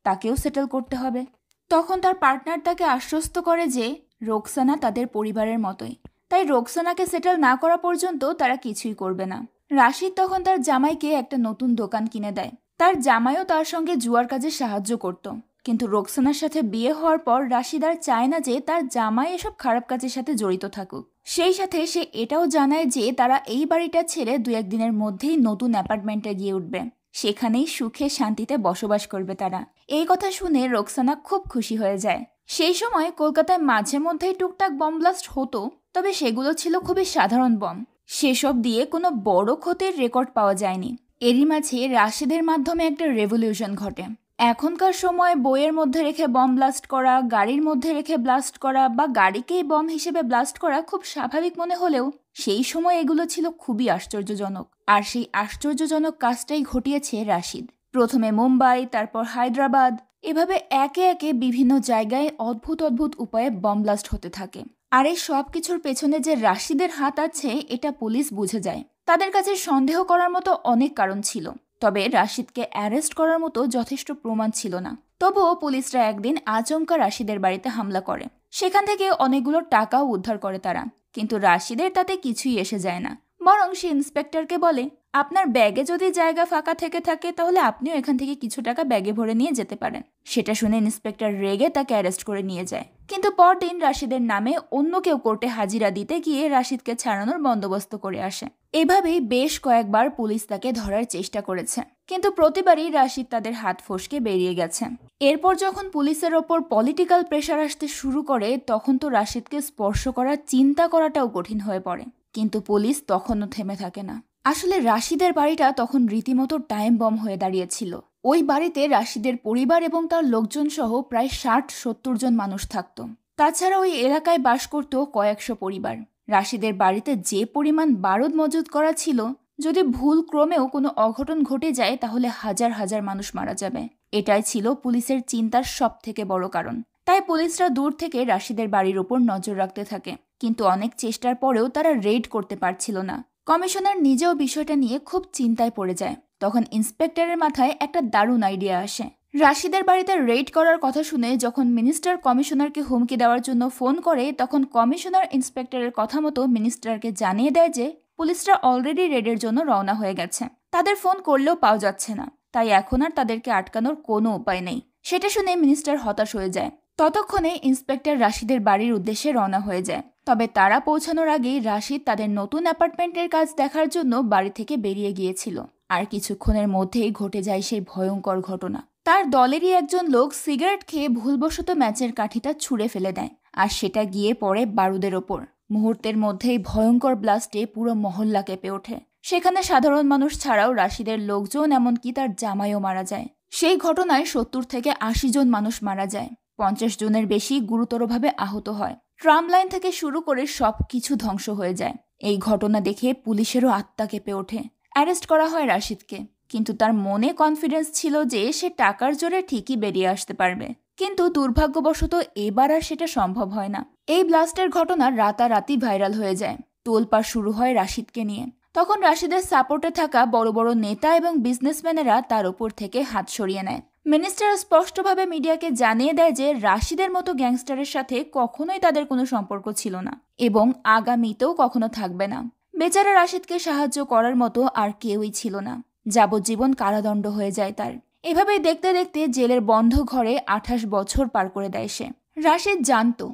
তাকেও সেটেল করতে হবে। তখন তার পার্টনার তাকে আশ্বস্ত করে যে রোকসানা তাদের পরিবারের মতোই, তাই রোকসানাকে সেটেল না করা পর্যন্ত তারা কিছুই করবে না। রাশিদ তখন তার জামাইকে একটা নতুন দোকান কিনে দেয়। তার জামাইও তার সঙ্গে জুয়ার কাজে সাহায্য করত। কিন্তু রোকসানার সাথে বিয়ে হওয়ার পর রাশিদ আর চায় না যে তার জামাই এসব খারাপ কাজের সাথে জড়িত থাকুক। সেই সাথে সে এটাও জানায় যে তারা এই বাড়িটা ছেড়ে 2-1 দিনের মধ্যেই নতুন অ্যাপার্টমেন্টে গিয়ে উঠবে, সেখানেই সুখে শান্তিতে বসবাস করবে তারা। এই কথা শুনে রোকসানা খুব খুশি হয়ে যায়। সেই সময় কলকাতায় মাঝে মধ্যেই টুকটাক বম ব্লাস্ট হতো, তবে সেগুলো ছিল খুবই সাধারণ বম। সেসব দিয়ে কোনো বড় ক্ষতির রেকর্ড পাওয়া যায়নি। এরই মাঝে রাশিদের মাধ্যমে একটা রেভলিউশন ঘটে। এখনকার সময় বইয়ের মধ্যে রেখে বম ব্লাস্ট করা, গাড়ির মধ্যে রেখে ব্লাস্ট করা বা গাড়িকেই বম হিসেবে ব্লাস্ট করা খুব স্বাভাবিক মনে হলেও সেই সময় এগুলো ছিল খুবই আশ্চর্যজনক। আর সেই আশ্চর্যজনক কাজটাই ঘটিয়েছে রাশিদ। প্রথমে মুম্বাই, তারপর হায়দ্রাবাদ, এভাবে একে একে বিভিন্ন জায়গায় অদ্ভুত অদ্ভুত উপায়ে বম ব্লাস্ট হতে থাকে। আর এই সব কিছুর পেছনে যে রাশিদের হাত আছে এটা পুলিশ বুঝে যায়। তাদের কাছে সন্দেহ করার মতো অনেক কারণ ছিল, তবে রাশিদকে অ্যারেস্ট করার মতো যথেষ্ট প্রমাণ ছিল না। তবুও পুলিশরা একদিন আচমকা রাশিদের বাড়িতে হামলা করে। সেখান থেকে অনেকগুলো টাকাও উদ্ধার করে তারা। কিন্তু রাশিদের তাতে কিছুই এসে যায় না। বরং সে ইন্সপেক্টরকে বলে, আপনার ব্যাগে যদি জায়গা ফাঁকা থেকে থাকে তাহলে আপনিও এখান থেকে কিছু টাকা ব্যাগে ভরে নিয়ে যেতে পারেন। সেটা শুনে ইন্সপেক্টর রেগে তাকে অ্যারেস্ট করে নিয়ে যায়। কিন্তু পরদিন রাশিদের নামে অন্য কেউ কোর্টে হাজিরা দিতে গিয়ে রাশিদকে ছাড়ানোর বন্দোবস্ত করে আসে। এভাবেই বেশ কয়েকবার পুলিশ তাকে ধরার চেষ্টা করেছে, কিন্তু প্রতিবারই রাশিদ তাদের হাত ফসকে বেরিয়ে গেছে। এরপর যখন পুলিশের ওপর পলিটিক্যাল প্রেশার আসতে শুরু করে তখন তো রাশিদকে স্পর্শ করার চিন্তা করাটাও কঠিন হয়ে পড়ে। কিন্তু পুলিশ তখনও থেমে থাকে না। আসলে রাশিদের বাড়িটা তখন রীতিমতো টাইম বম হয়ে দাঁড়িয়েছিল। ওই বাড়িতে রাশিদের পরিবার এবং তার লোকজন সহ প্রায় 60-70 জন মানুষ থাকত। তাছাড়া ওই এলাকায় বাস করত কয়েকশো পরিবার। রাশিদের বাড়িতে যে পরিমাণ বারুদ মজুত করা ছিল, যদি ভুল ক্রমেও কোনো অঘটন ঘটে যায় তাহলে হাজার হাজার মানুষ মারা যাবে। এটাই ছিল পুলিশের চিন্তার সব থেকে বড় কারণ। তাই পুলিশরা দূর থেকে রাশিদের বাড়ির উপর নজর রাখতে থাকে, কিন্তু অনেক চেষ্টার পরেও তারা রেড করতে পারছিল না। কমিশনার নিজেও বিষয়টা নিয়ে খুব চিন্তায় পড়ে যায়। তখন ইন্সপেক্টরের মাথায় একটা দারুণ আইডিয়া আসে। রাশিদের বাড়িতে রেড করার কথা শুনে যখন মিনিস্টার কমিশনারকে হুমকি দেওয়ার জন্য ফোন করে, তখন কমিশনার ইন্সপেক্টরের কথা মতো মিনিস্টারকে জানিয়ে দেয় যে পুলিশরা অলরেডি রেডের জন্য রওনা হয়ে গেছে। তাদের ফোন করলেও পাওয়া যাচ্ছে না, তাই এখন আর তাদেরকে আটকানোর কোনো উপায় নেই। সেটা শুনে মিনিস্টার হতাশ হয়ে যায়। ততক্ষণে ইন্সপেক্টর রাশিদের বাড়ির উদ্দেশ্যে রওনা হয়ে যায়। তবে তারা পৌঁছানোর আগেই রাশিদ তাদের নতুন অ্যাপার্টমেন্টের কাজ দেখার জন্য বাড়ি থেকে বেরিয়ে গিয়েছিল। আর কিছুক্ষণের মধ্যেই ঘটে যায় সেই ভয়ঙ্কর ঘটনা। তার দলেরই একজন লোক সিগারেট খেয়ে ভুলবশত ম্যাচের কাঠিটা ছুঁড়ে ফেলে দেয়, আর সেটা গিয়ে পড়ে বারুদের ওপর। মুহূর্তের মধ্যেই ভয়ঙ্কর ব্লাস্টে পুরো মহল্লা কেঁপে ওঠে। সেখানে সাধারণ মানুষ ছাড়াও রাশিদের লোকজন, এমনকি তার জামাইও মারা যায়। সেই ঘটনায় 70 থেকে 80 জন মানুষ মারা যায়। 50 জনের বেশি গুরুতরভাবে আহত হয়। ট্রাম লাইন থেকে শুরু করে সব কিছু ধ্বংস হয়ে যায়। এই ঘটনা দেখে পুলিশেরও আত্মা কেঁপে ওঠে। অ্যারেস্ট করা হয় রাশিদকে, কিন্তু তার মনে কনফিডেন্স ছিল যে সে টাকার জোরে ঠিকই বেরিয়ে আসতে পারবে। কিন্তু দুর্ভাগ্যবশত এবার আর সেটা সম্ভব হয় না। এই ব্লাস্টের ঘটনা রাতারাতি ভাইরাল হয়ে যায়। তোলপাড় শুরু হয় রাশিদকে নিয়ে। তখন রাশিদের সাপোর্টে থাকা বড় বড় নেতা এবং বিজনেসম্যানেরা তার উপর থেকে হাত সরিয়ে নেয়। মিনিস্টার স্পষ্টভাবে মিডিয়াকে জানিয়ে দেয় যে রাশিদের মতো গ্যাংস্টারের সাথে কখনোই তাদের কোনো সম্পর্ক ছিল না এবং আগামীতেও কখনো থাকবে না। বেচারা রাশিদকে সাহায্য করার মতো আর কেউই ছিল না। যাবজ্জীবন কারাদণ্ড হয়ে যায় তার। এভাবেই দেখতে দেখতে জেলের বন্ধ ঘরে 28 বছর পার করে দেয় সে। রাশিদ জানতো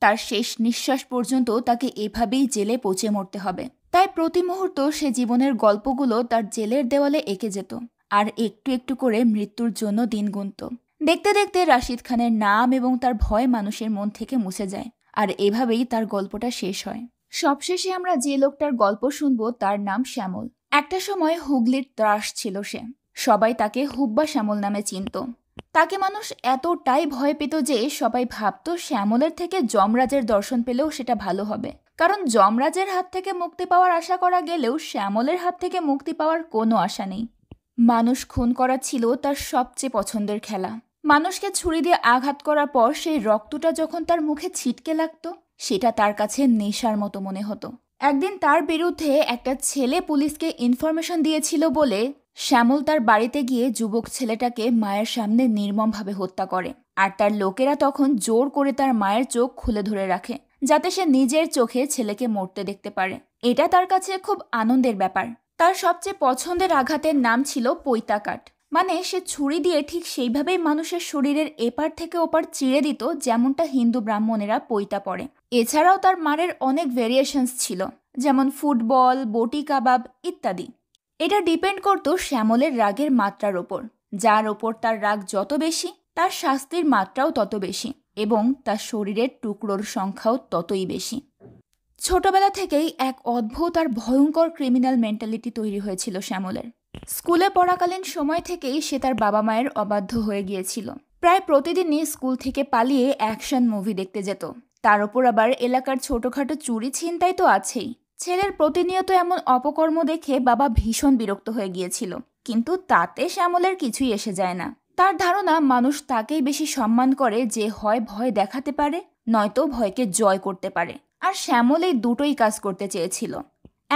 তার শেষ নিঃশ্বাস পর্যন্ত তাকে এভাবেই জেলে পচে মরতে হবে। তাই প্রতি মুহূর্ত সে জীবনের গল্পগুলো তার জেলের দেওয়ালে এঁকে যেত, আর একটু একটু করে মৃত্যুর জন্য দিন গুনত। দেখতে দেখতে রাশিদ খানের নাম এবং তার ভয় মানুষের মন থেকে মুছে যায়, আর এভাবেই তার গল্পটা শেষ হয়। সবশেষে আমরা যে লোকটার গল্প শুনবো তার নাম শ্যামল। একটা সময় হুগলির ত্রাস ছিল সে। সবাই তাকে হুব্বা শ্যামল নামে চিনত। তাকে মানুষ এতটাই ভয় পেত যে সবাই ভাবত শ্যামলের থেকে যমরাজের দর্শন পেলেও সেটা ভালো হবে, কারণ যমরাজের হাত থেকে মুক্তি পাওয়ার আশা করা গেলেও শ্যামলের হাত থেকে মুক্তি পাওয়ার কোনো আশা নেই। মানুষ খুন করা ছিল তার সবচেয়ে পছন্দের খেলা। মানুষকে ছুরি দিয়ে আঘাত করার পর সেই রক্তটা যখন তার মুখে ছিটকে লাগতো, সেটা তার কাছে নেশার মতো মনে হতো। একদিন তার বিরুদ্ধে একটা ছেলে পুলিশকে ইনফরমেশন দিয়েছিল বলে শ্যামল তার বাড়িতে গিয়ে যুবক ছেলেটাকে মায়ের সামনে নির্মমভাবে হত্যা করে। আর তার লোকেরা তখন জোর করে তার মায়ের চোখ খুলে ধরে রাখে, যাতে সে নিজের চোখে ছেলেকে মরতে দেখতে পারে। এটা তার কাছে খুব আনন্দের ব্যাপার। তার সবচেয়ে পছন্দের আঘাতের নাম ছিল পৈতাকাট। মানে সে ছুরি দিয়ে ঠিক সেইভাবেই মানুষের শরীরের এপার থেকে ওপার চিড়ে দিত যেমনটা হিন্দু ব্রাহ্মণেরা পৈতা পড়ে। এছাড়াও তার মারের অনেক ভেরিয়েশনস ছিল, যেমন ফুটবল, বটি কাবাব ইত্যাদি। এটা ডিপেন্ড করত শ্যামলের রাগের মাত্রার ওপর। যার ওপর তার রাগ যত বেশি, তার শাস্তির মাত্রাও তত বেশি এবং তার শরীরের টুকরোর সংখ্যাও ততই বেশি। ছোটবেলা থেকেই এক অদ্ভুত আর ভয়ঙ্কর ক্রিমিনাল মেন্টালিটি তৈরি হয়েছিল শ্যামলের। স্কুলে পড়াকালীন সময় থেকেই সে তার বাবা মায়ের অবাধ্য হয়ে গিয়েছিল। প্রায় প্রতিদিনই স্কুল থেকে পালিয়ে অ্যাকশন মুভি দেখতে যেত। তার ওপর আবার এলাকার ছোটখাটো চুরি ছিনতাই তো আছেই। ছেলের প্রতিনিয়ত এমন অপকর্ম দেখে বাবা ভীষণ বিরক্ত হয়ে গিয়েছিল, কিন্তু তাতে শ্যামলের কিছুই এসে যায় না। তার ধারণা মানুষ তাকেই বেশি সম্মান করে যে হয় ভয় দেখাতে পারে, নয়তো ভয়কে জয় করতে পারে। আর শ্যামল এই দুটোই কাজ করতে চেয়েছিল।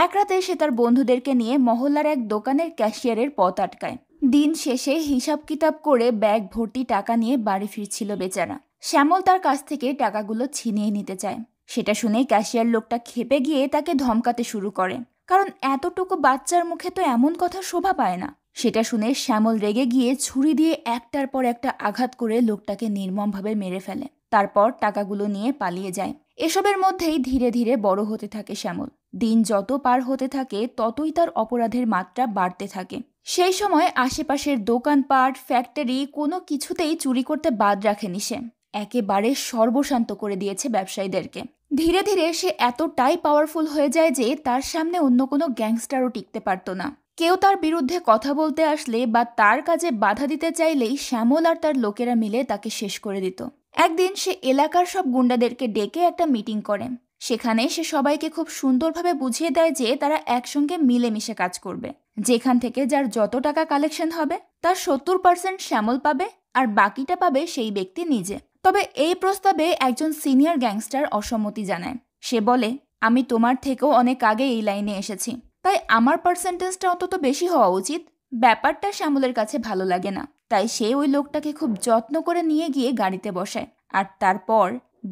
এক রাতে সে তার বন্ধুদেরকে নিয়ে মহল্লার এক দোকানের ক্যাশিয়ারের পথ আটকায়। দিন শেষে হিসাব কিতাব করে ব্যাগ ভর্তি টাকা নিয়ে বাড়ি ফিরছিল বেচারা। শ্যামল তার কাছ থেকে টাকাগুলো ছিনিয়ে নিতে চায়। সেটা শুনে ক্যাশিয়ার লোকটা ক্ষেপে গিয়ে তাকে ধমকাতে শুরু করে, কারণ এতটুকু বাচ্চার মুখে তো এমন কথা শোভা পায় না। সেটা শুনে শ্যামল রেগে গিয়ে ছুরি দিয়ে একটার পর একটা আঘাত করে লোকটাকে নির্মমভাবে মেরে ফেলে। তারপর টাকাগুলো নিয়ে পালিয়ে যায়। এসবের মধ্যেই ধীরে ধীরে বড় হতে থাকে শ্যামল। দিন যত পার হতে থাকে ততই তার অপরাধের মাত্রা বাড়তে থাকে। সেই সময় আশেপাশের দোকানপাট, ফ্যাক্টরি কোনো কিছুতেই চুরি করতে বাদ রাখেনি সে। একেবারে সর্বশান্ত করে দিয়েছে ব্যবসায়ীদেরকে। ধীরে ধীরে সে এতটাই পাওয়ারফুল হয়ে যায় যে তার সামনে অন্য কোনো গ্যাংস্টারও টিকতে পারত না। কেউ তার বিরুদ্ধে কথা বলতে আসলে বা তার কাজে বাধা দিতে চাইলেই শ্যামল আর তার লোকেরা মিলে তাকে শেষ করে দিত। একদিন সে এলাকার সব গুন্ডাদেরকে ডেকে একটা মিটিং করে। সেখানে সে সবাইকে খুব সুন্দরভাবে বুঝিয়ে দেয় যে তারা একসঙ্গে মিলেমিশে কাজ করবে। যেখান থেকে যার যত টাকা কালেকশন হবে তার 70% শ্যামল পাবে আর বাকিটা পাবে সেই ব্যক্তি নিজে। তবে এই প্রস্তাবে একজন সিনিয়র গ্যাংস্টার অসম্মতি জানায়। সে বলে, আমি তোমার থেকেও অনেক আগে এই লাইনে এসেছি, তাই আমার পার্সেন্টেজটা অন্তত বেশি হওয়া উচিত। ব্যাপারটা শ্যামলের কাছে ভালো লাগে না, তাই সে ওই লোকটাকে খুব যত্ন করে নিয়ে গিয়ে গাড়িতে বসায় আর তারপর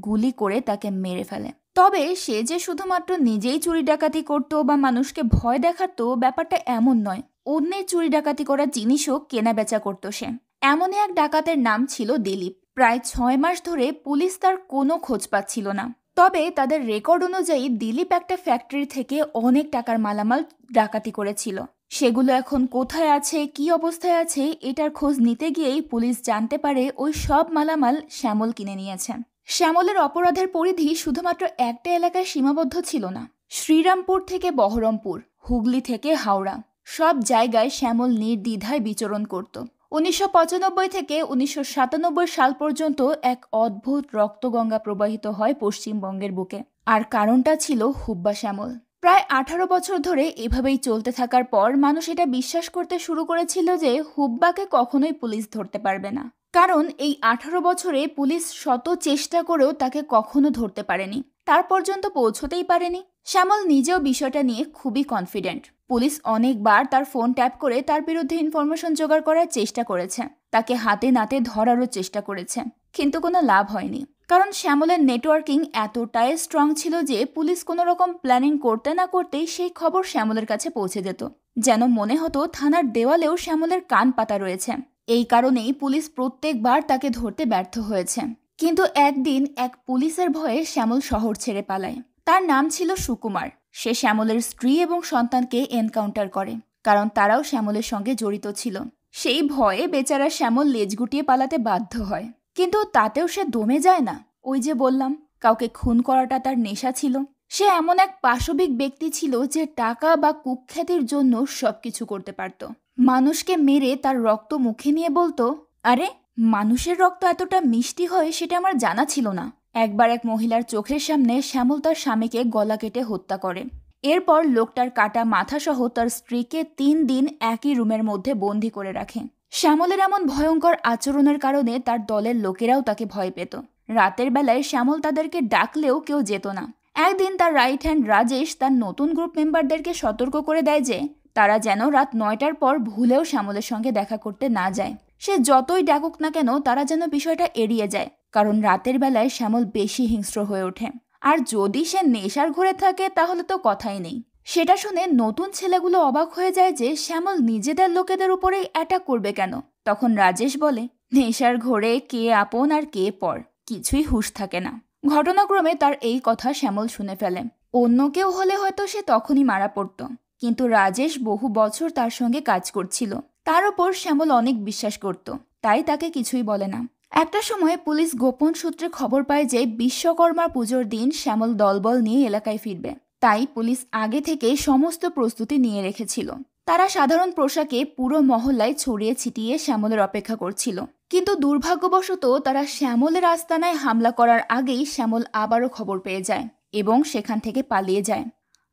গুলি করে তাকে মেরে ফেলে। তবে সে যে শুধুমাত্র নিজেই চুরি ডাকাতি করতো বা মানুষকে ভয় দেখাতো, ব্যাপারটা এমন নয়। অন্যের চুরি ডাকাতি করা জিনিসও কেনা বেচা করতো সে। এমনই এক ডাকাতের নাম ছিল দিলীপ। প্রায় 6 মাস ধরে পুলিশ তার কোনো খোঁজ পাচ্ছিল না। তবে তাদের রেকর্ড অনুযায়ী দিলীপ একটা ফ্যাক্টরি থেকে অনেক টাকার মালামাল ডাকাতি করেছিল। সেগুলো এখন কোথায় আছে, কি অবস্থায় আছে, এটার খোঁজ নিতে গিয়েই পুলিশ জানতে পারে ওই সব মালামাল শ্যামল কিনে নিয়েছে। শ্যামলের অপরাধের পরিধি শুধুমাত্র একটা এলাকায় সীমাবদ্ধ ছিল না। শ্রীরামপুর থেকে বহরমপুর, হুগলি থেকে হাওড়া, সব জায়গায় শ্যামল নির্দ্বিধায় বিচরণ করত। 1995 থেকে 1997 সাল পর্যন্ত এক অদ্ভুত রক্তগঙ্গা প্রবাহিত হয় পশ্চিমবঙ্গের বুকে। আর কারণটা ছিল হুব্বা শ্যামল। প্রায় 18 বছর ধরে এভাবেই চলতে থাকার পর মানুষ এটা বিশ্বাস করতে শুরু করেছিল যে হুব্বাকে কখনোই পুলিশ ধরতে পারবে না, কারণ এই 18 বছরে পুলিশ শত চেষ্টা করেও তাকে কখনো ধরতে পারেনি, তার পর্যন্ত পৌঁছতেই পারেনি। শ্যামল নিজেও বিষয়টা নিয়ে খুবই কনফিডেন্ট। পুলিশ অনেকবার তার ফোন ট্যাপ করে তার বিরুদ্ধে ইনফরমেশন জোগাড় করার চেষ্টা করেছে, তাকে হাতে নাতে ধরারও চেষ্টা করেছে, কিন্তু কোনো লাভ হয়নি। কারণ শ্যামলের নেটওয়ার্কিং এতটাই স্ট্রং ছিল যে পুলিশ কোনো রকম প্ল্যানিং করতে না করতেই সেই খবর শ্যামলের কাছে পৌঁছে যেত। যেন মনে হতো থানার দেওয়ালেও শ্যামলের কান পাতা রয়েছে। এই কারণেই পুলিশ প্রত্যেকবার তাকে ধরতে ব্যর্থ হয়েছে। কিন্তু একদিন এক পুলিশের ভয়ে শ্যামল শহর ছেড়ে পালায়। তার নাম ছিল সুকুমার। সে শ্যামলের স্ত্রী এবং সন্তানকে এনকাউন্টার করে, কারণ তারাও শ্যামলের সঙ্গে জড়িত ছিল। সেই ভয়ে বেচারা শ্যামল লেজ গুটিয়ে পালাতে বাধ্য হয়, কিন্তু তাতেও সে দমে যায় না। ওই যে বললাম, কাউকে খুন করাটা তার নেশা ছিল। সে এমন এক পাশবিক ব্যক্তি ছিল যে টাকা বা কুখ্যাতির জন্য সবকিছু করতে পারত। মানুষকে মেরে তার রক্ত মুখে নিয়ে বলতো, আরে মানুষের রক্ত এতটা মিষ্টি হয় সেটা আমার জানা ছিল না। একবার এক মহিলার চোখের সামনে শ্যামল তার স্বামীকে গলা কেটে হত্যা করে। এরপর লোকটার কাটা মাথাসহ তার স্ত্রীকে 3 দিন একই রুমের মধ্যে বন্দি করে রাখে। শ্যামলের এমন ভয়ঙ্কর আচরণের কারণে তার দলের লোকেরাও তাকে ভয় পেত। রাতের বেলায় শ্যামল তাদেরকে ডাকলেও কেউ যেত না। একদিন তার রাইট হ্যান্ড রাজেশ তার নতুন গ্রুপ মেম্বারদেরকে সতর্ক করে দেয় যে তারা যেন রাত 9টার পর ভুলেও শ্যামলের সঙ্গে দেখা করতে না যায়। সে যতই ডাকুক না কেন তারা যেন বিষয়টা এড়িয়ে যায়, কারণ রাতের বেলায় শ্যামল বেশি হিংস্র হয়ে ওঠে। আর যদি সে নেশার ঘুরে থাকে তাহলে তো কথাই নেই। সেটা শুনে নতুন ছেলেগুলো অবাক হয়ে যায় যে শ্যামল নিজেদের লোকেদের উপরেই অ্যাটাক করবে কেন। তখন রাজেশ বলে, নেশার ঘোরে কে আপন আর কে পর, কিছুই হুঁশ থাকে না। ঘটনাক্রমে তার এই কথা শ্যামল শুনে ফেলে। অন্য কেউ হলে হয়তো সে তখনই মারা পড়ত, কিন্তু রাজেশ বহু বছর তার সঙ্গে কাজ করছিল, তার ওপর শ্যামল অনেক বিশ্বাস করত, তাই তাকে কিছুই বলে না। একটা সময় পুলিশ গোপন সূত্রে খবর পায় যে বিশ্বকর্মা পুজোর দিন শ্যামল দলবল নিয়ে এলাকায় ফিরবে। তাই পুলিশ আগে থেকে সমস্ত প্রস্তুতি নিয়ে রেখেছিল। তারা সাধারণ পোশাকে পুরো মহল্লায় ছড়িয়ে ছিটিয়ে শ্যামলের অপেক্ষা করছিল। কিন্তু দুর্ভাগ্যবশত তারা শ্যামলের আস্তানায় হামলা করার আগেই শ্যামল আবারও খবর পেয়ে যায় এবং সেখান থেকে পালিয়ে যায়।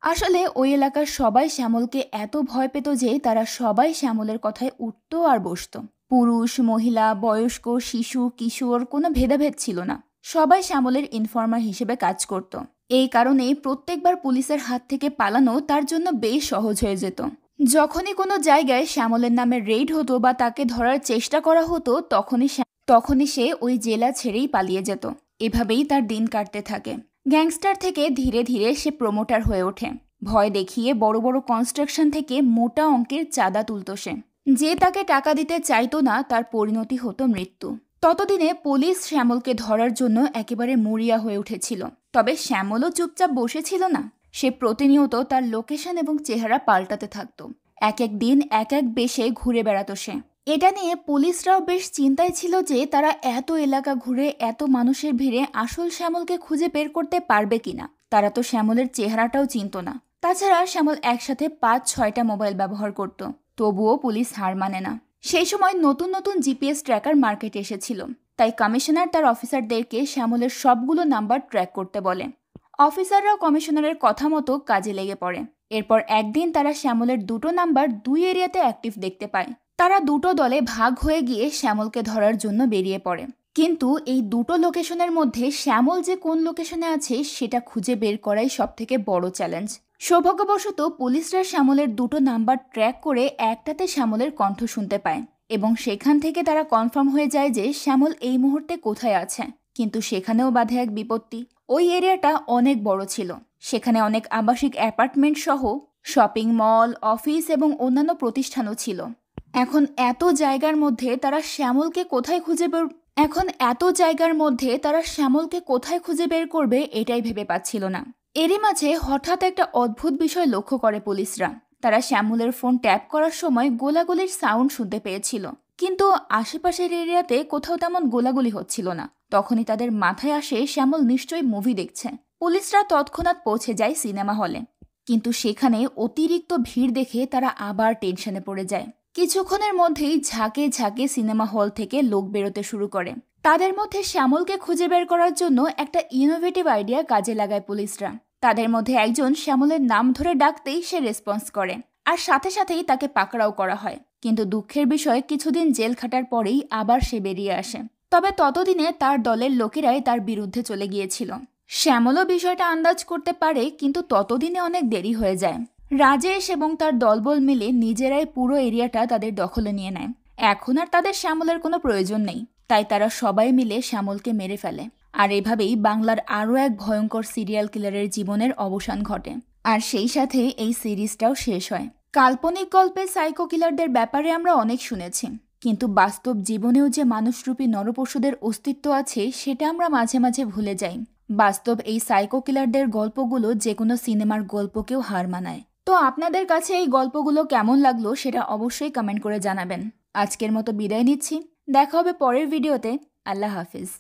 আসলে ওই এলাকার সবাই শ্যামলকে এত ভয় পেত যে তারা সবাই শ্যামলের কথায় উঠত আর বসত। পুরুষ, মহিলা, বয়স্ক, শিশু, কিশোর কোনো ভেদাভেদ ছিল না। সবাই শ্যামলের ইনফর্মার হিসেবে কাজ করত। এই কারণে প্রত্যেকবার পুলিশের হাত থেকে পালানো তার জন্য বেশ সহজ হয়ে যেত। যখনই কোনো জায়গায় শ্যামলের নামে রেইড হতো বা তাকে ধরার চেষ্টা করা হতো তখনই সে ওই জেলা ছেড়েই পালিয়ে যেত। এভাবেই তার দিন কাটতে থাকে। গ্যাংস্টার থেকে ধীরে ধীরে সে প্রমোটার হয়ে ওঠে। ভয় দেখিয়ে বড় বড় কনস্ট্রাকশন থেকে মোটা অঙ্কের চাঁদা তুলত সে। যে তাকে টাকা দিতে চাইতো না তার পরিণতি হতো মৃত্যু। ততদিনে পুলিশ শ্যামলকে ধরার জন্য একেবারে মরিয়া হয়ে উঠেছিল। তবে শ্যামলও চুপচাপ বসেছিল না। সে প্রতিনিয়ত তার লোকেশন এবং চেহারা পাল্টাতে থাকতো। এক এক দিন এক এক বেশে ঘুরে বেড়াতো সে। এটা নিয়ে পুলিশরাও বেশ চিন্তায় ছিল যে তারা এত এলাকা ঘুরে এত মানুষের ভিড়ে আসল শ্যামলকে খুঁজে বের করতে পারবে কিনা। তারা তো শ্যামলের চেহারাটাও চিনত না। তাছাড়া শ্যামল একসাথে 5-6টা মোবাইল ব্যবহার করত। তবুও পুলিশ হার মানে না। সেই সময় নতুন নতুন জিপিএস ট্র্যাকার মার্কেটে এসেছিল। তাই কমিশনার তার অফিসারদেরকে শ্যামলের সবগুলো নাম্বার ট্র্যাক করতে বলে। অফিসাররাও কমিশনারের কথা মতো কাজে লেগে পড়ে। এরপর একদিন তারা শ্যামলের 2টো নাম্বার 2 এরিয়াতে অ্যাক্টিভ দেখতে পায়। তারা 2টো দলে ভাগ হয়ে গিয়ে শ্যামলকে ধরার জন্য বেরিয়ে পড়ে। কিন্তু এই 2টো লোকেশনের মধ্যে শ্যামল যে কোন লোকেশনে আছে সেটা খুঁজে বের করাই সবথেকে বড় চ্যালেঞ্জ। সৌভাগ্যবশত পুলিশরা শ্যামলের 2টো নাম্বার ট্র্যাক করে একটাতে শ্যামলের কণ্ঠ শুনতে পায় এবং সেখান থেকে তারা কনফার্ম হয়ে যায় যে শ্যামল এই মুহূর্তে কোথায় আছে। কিন্তু সেখানেও বাধে এক বিপত্তি। ওই এরিয়াটা অনেক বড় ছিল। সেখানে অনেক আবাসিক অ্যাপার্টমেন্ট সহ শপিং মল, অফিস এবং অন্যান্য প্রতিষ্ঠানও ছিল। এখন এত জায়গার মধ্যে তারা শ্যামলকে কোথায় খুঁজে বের করবে এটাই ভেবে পাচ্ছিল না। এরই মাঝে হঠাৎ একটা অদ্ভুত বিষয় লক্ষ্য করে পুলিশরা। তারা শ্যামলের ফোন ট্যাপ করার সময় গোলাগুলির সাউন্ড শুনতে পেয়েছিল, কিন্তু আশেপাশের এরিয়াতে কোথাও তেমন গোলাগুলি হচ্ছিল না। তখনই তাদের মাথায় আসে শ্যামল নিশ্চয়ই মুভি দেখছে। পুলিশরা তৎক্ষণাৎ পৌঁছে যায় সিনেমা হলে, কিন্তু সেখানে অতিরিক্ত ভিড় দেখে তারা আবার টেনশনে পড়ে যায়। কিছুক্ষণের মধ্যেই ঝাঁকে ঝাঁকে সিনেমা হল থেকে লোক বেরোতে শুরু করে। তাদের মধ্যে শ্যামলকে খুঁজে বের করার জন্য একটা ইনোভেটিভ আইডিয়া কাজে লাগায় পুলিশরা। তাদের মধ্যে একজন শ্যামলের নাম ধরে ডাকতেই সে রেসপন্স করে, আর সাথে সাথেই তাকে পাকড়াও করা হয়। কিন্তু দুঃখের বিষয়, কিছুদিন জেল খাটার পরেই আবার সে বেরিয়ে আসে। তবে ততদিনে তার দলের লোকেরাই তার বিরুদ্ধে চলে গিয়েছিল। শ্যামলও বিষয়টা আন্দাজ করতে পারে, কিন্তু ততদিনে অনেক দেরি হয়ে যায়। রাজেশ এবং তার দলবল মিলে নিজেরাই পুরো এরিয়াটা তাদের দখলে নিয়ে নেয়। এখন আর তাদের শ্যামলের কোনো প্রয়োজন নেই, তাই তারা সবাই মিলে শ্যামলকে মেরে ফেলে। আর এভাবেই বাংলার আরও এক ভয়ঙ্কর সিরিয়াল কিলারের জীবনের অবসান ঘটে। আর সেই সাথে এই সিরিজটাও শেষ হয়। কাল্পনিক গল্পে সাইকো কিলারদের ব্যাপারে আমরা অনেক শুনেছি, কিন্তু বাস্তব জীবনেও যে মানুষরূপী নরপশুদের অস্তিত্ব আছে সেটা আমরা মাঝে মাঝে ভুলে যাই। বাস্তব এই সাইকো কিলারদের গল্পগুলো যে কোনো সিনেমার গল্পকেও হার মানায়। তো আপনাদের কাছে এই গল্পগুলো কেমন লাগলো সেটা অবশ্যই কমেন্ট করে জানাবেন। আজকের মতো বিদায় নিচ্ছি। দেখা হবে পরের ভিডিওতে। আল্লাহ হাফিজ।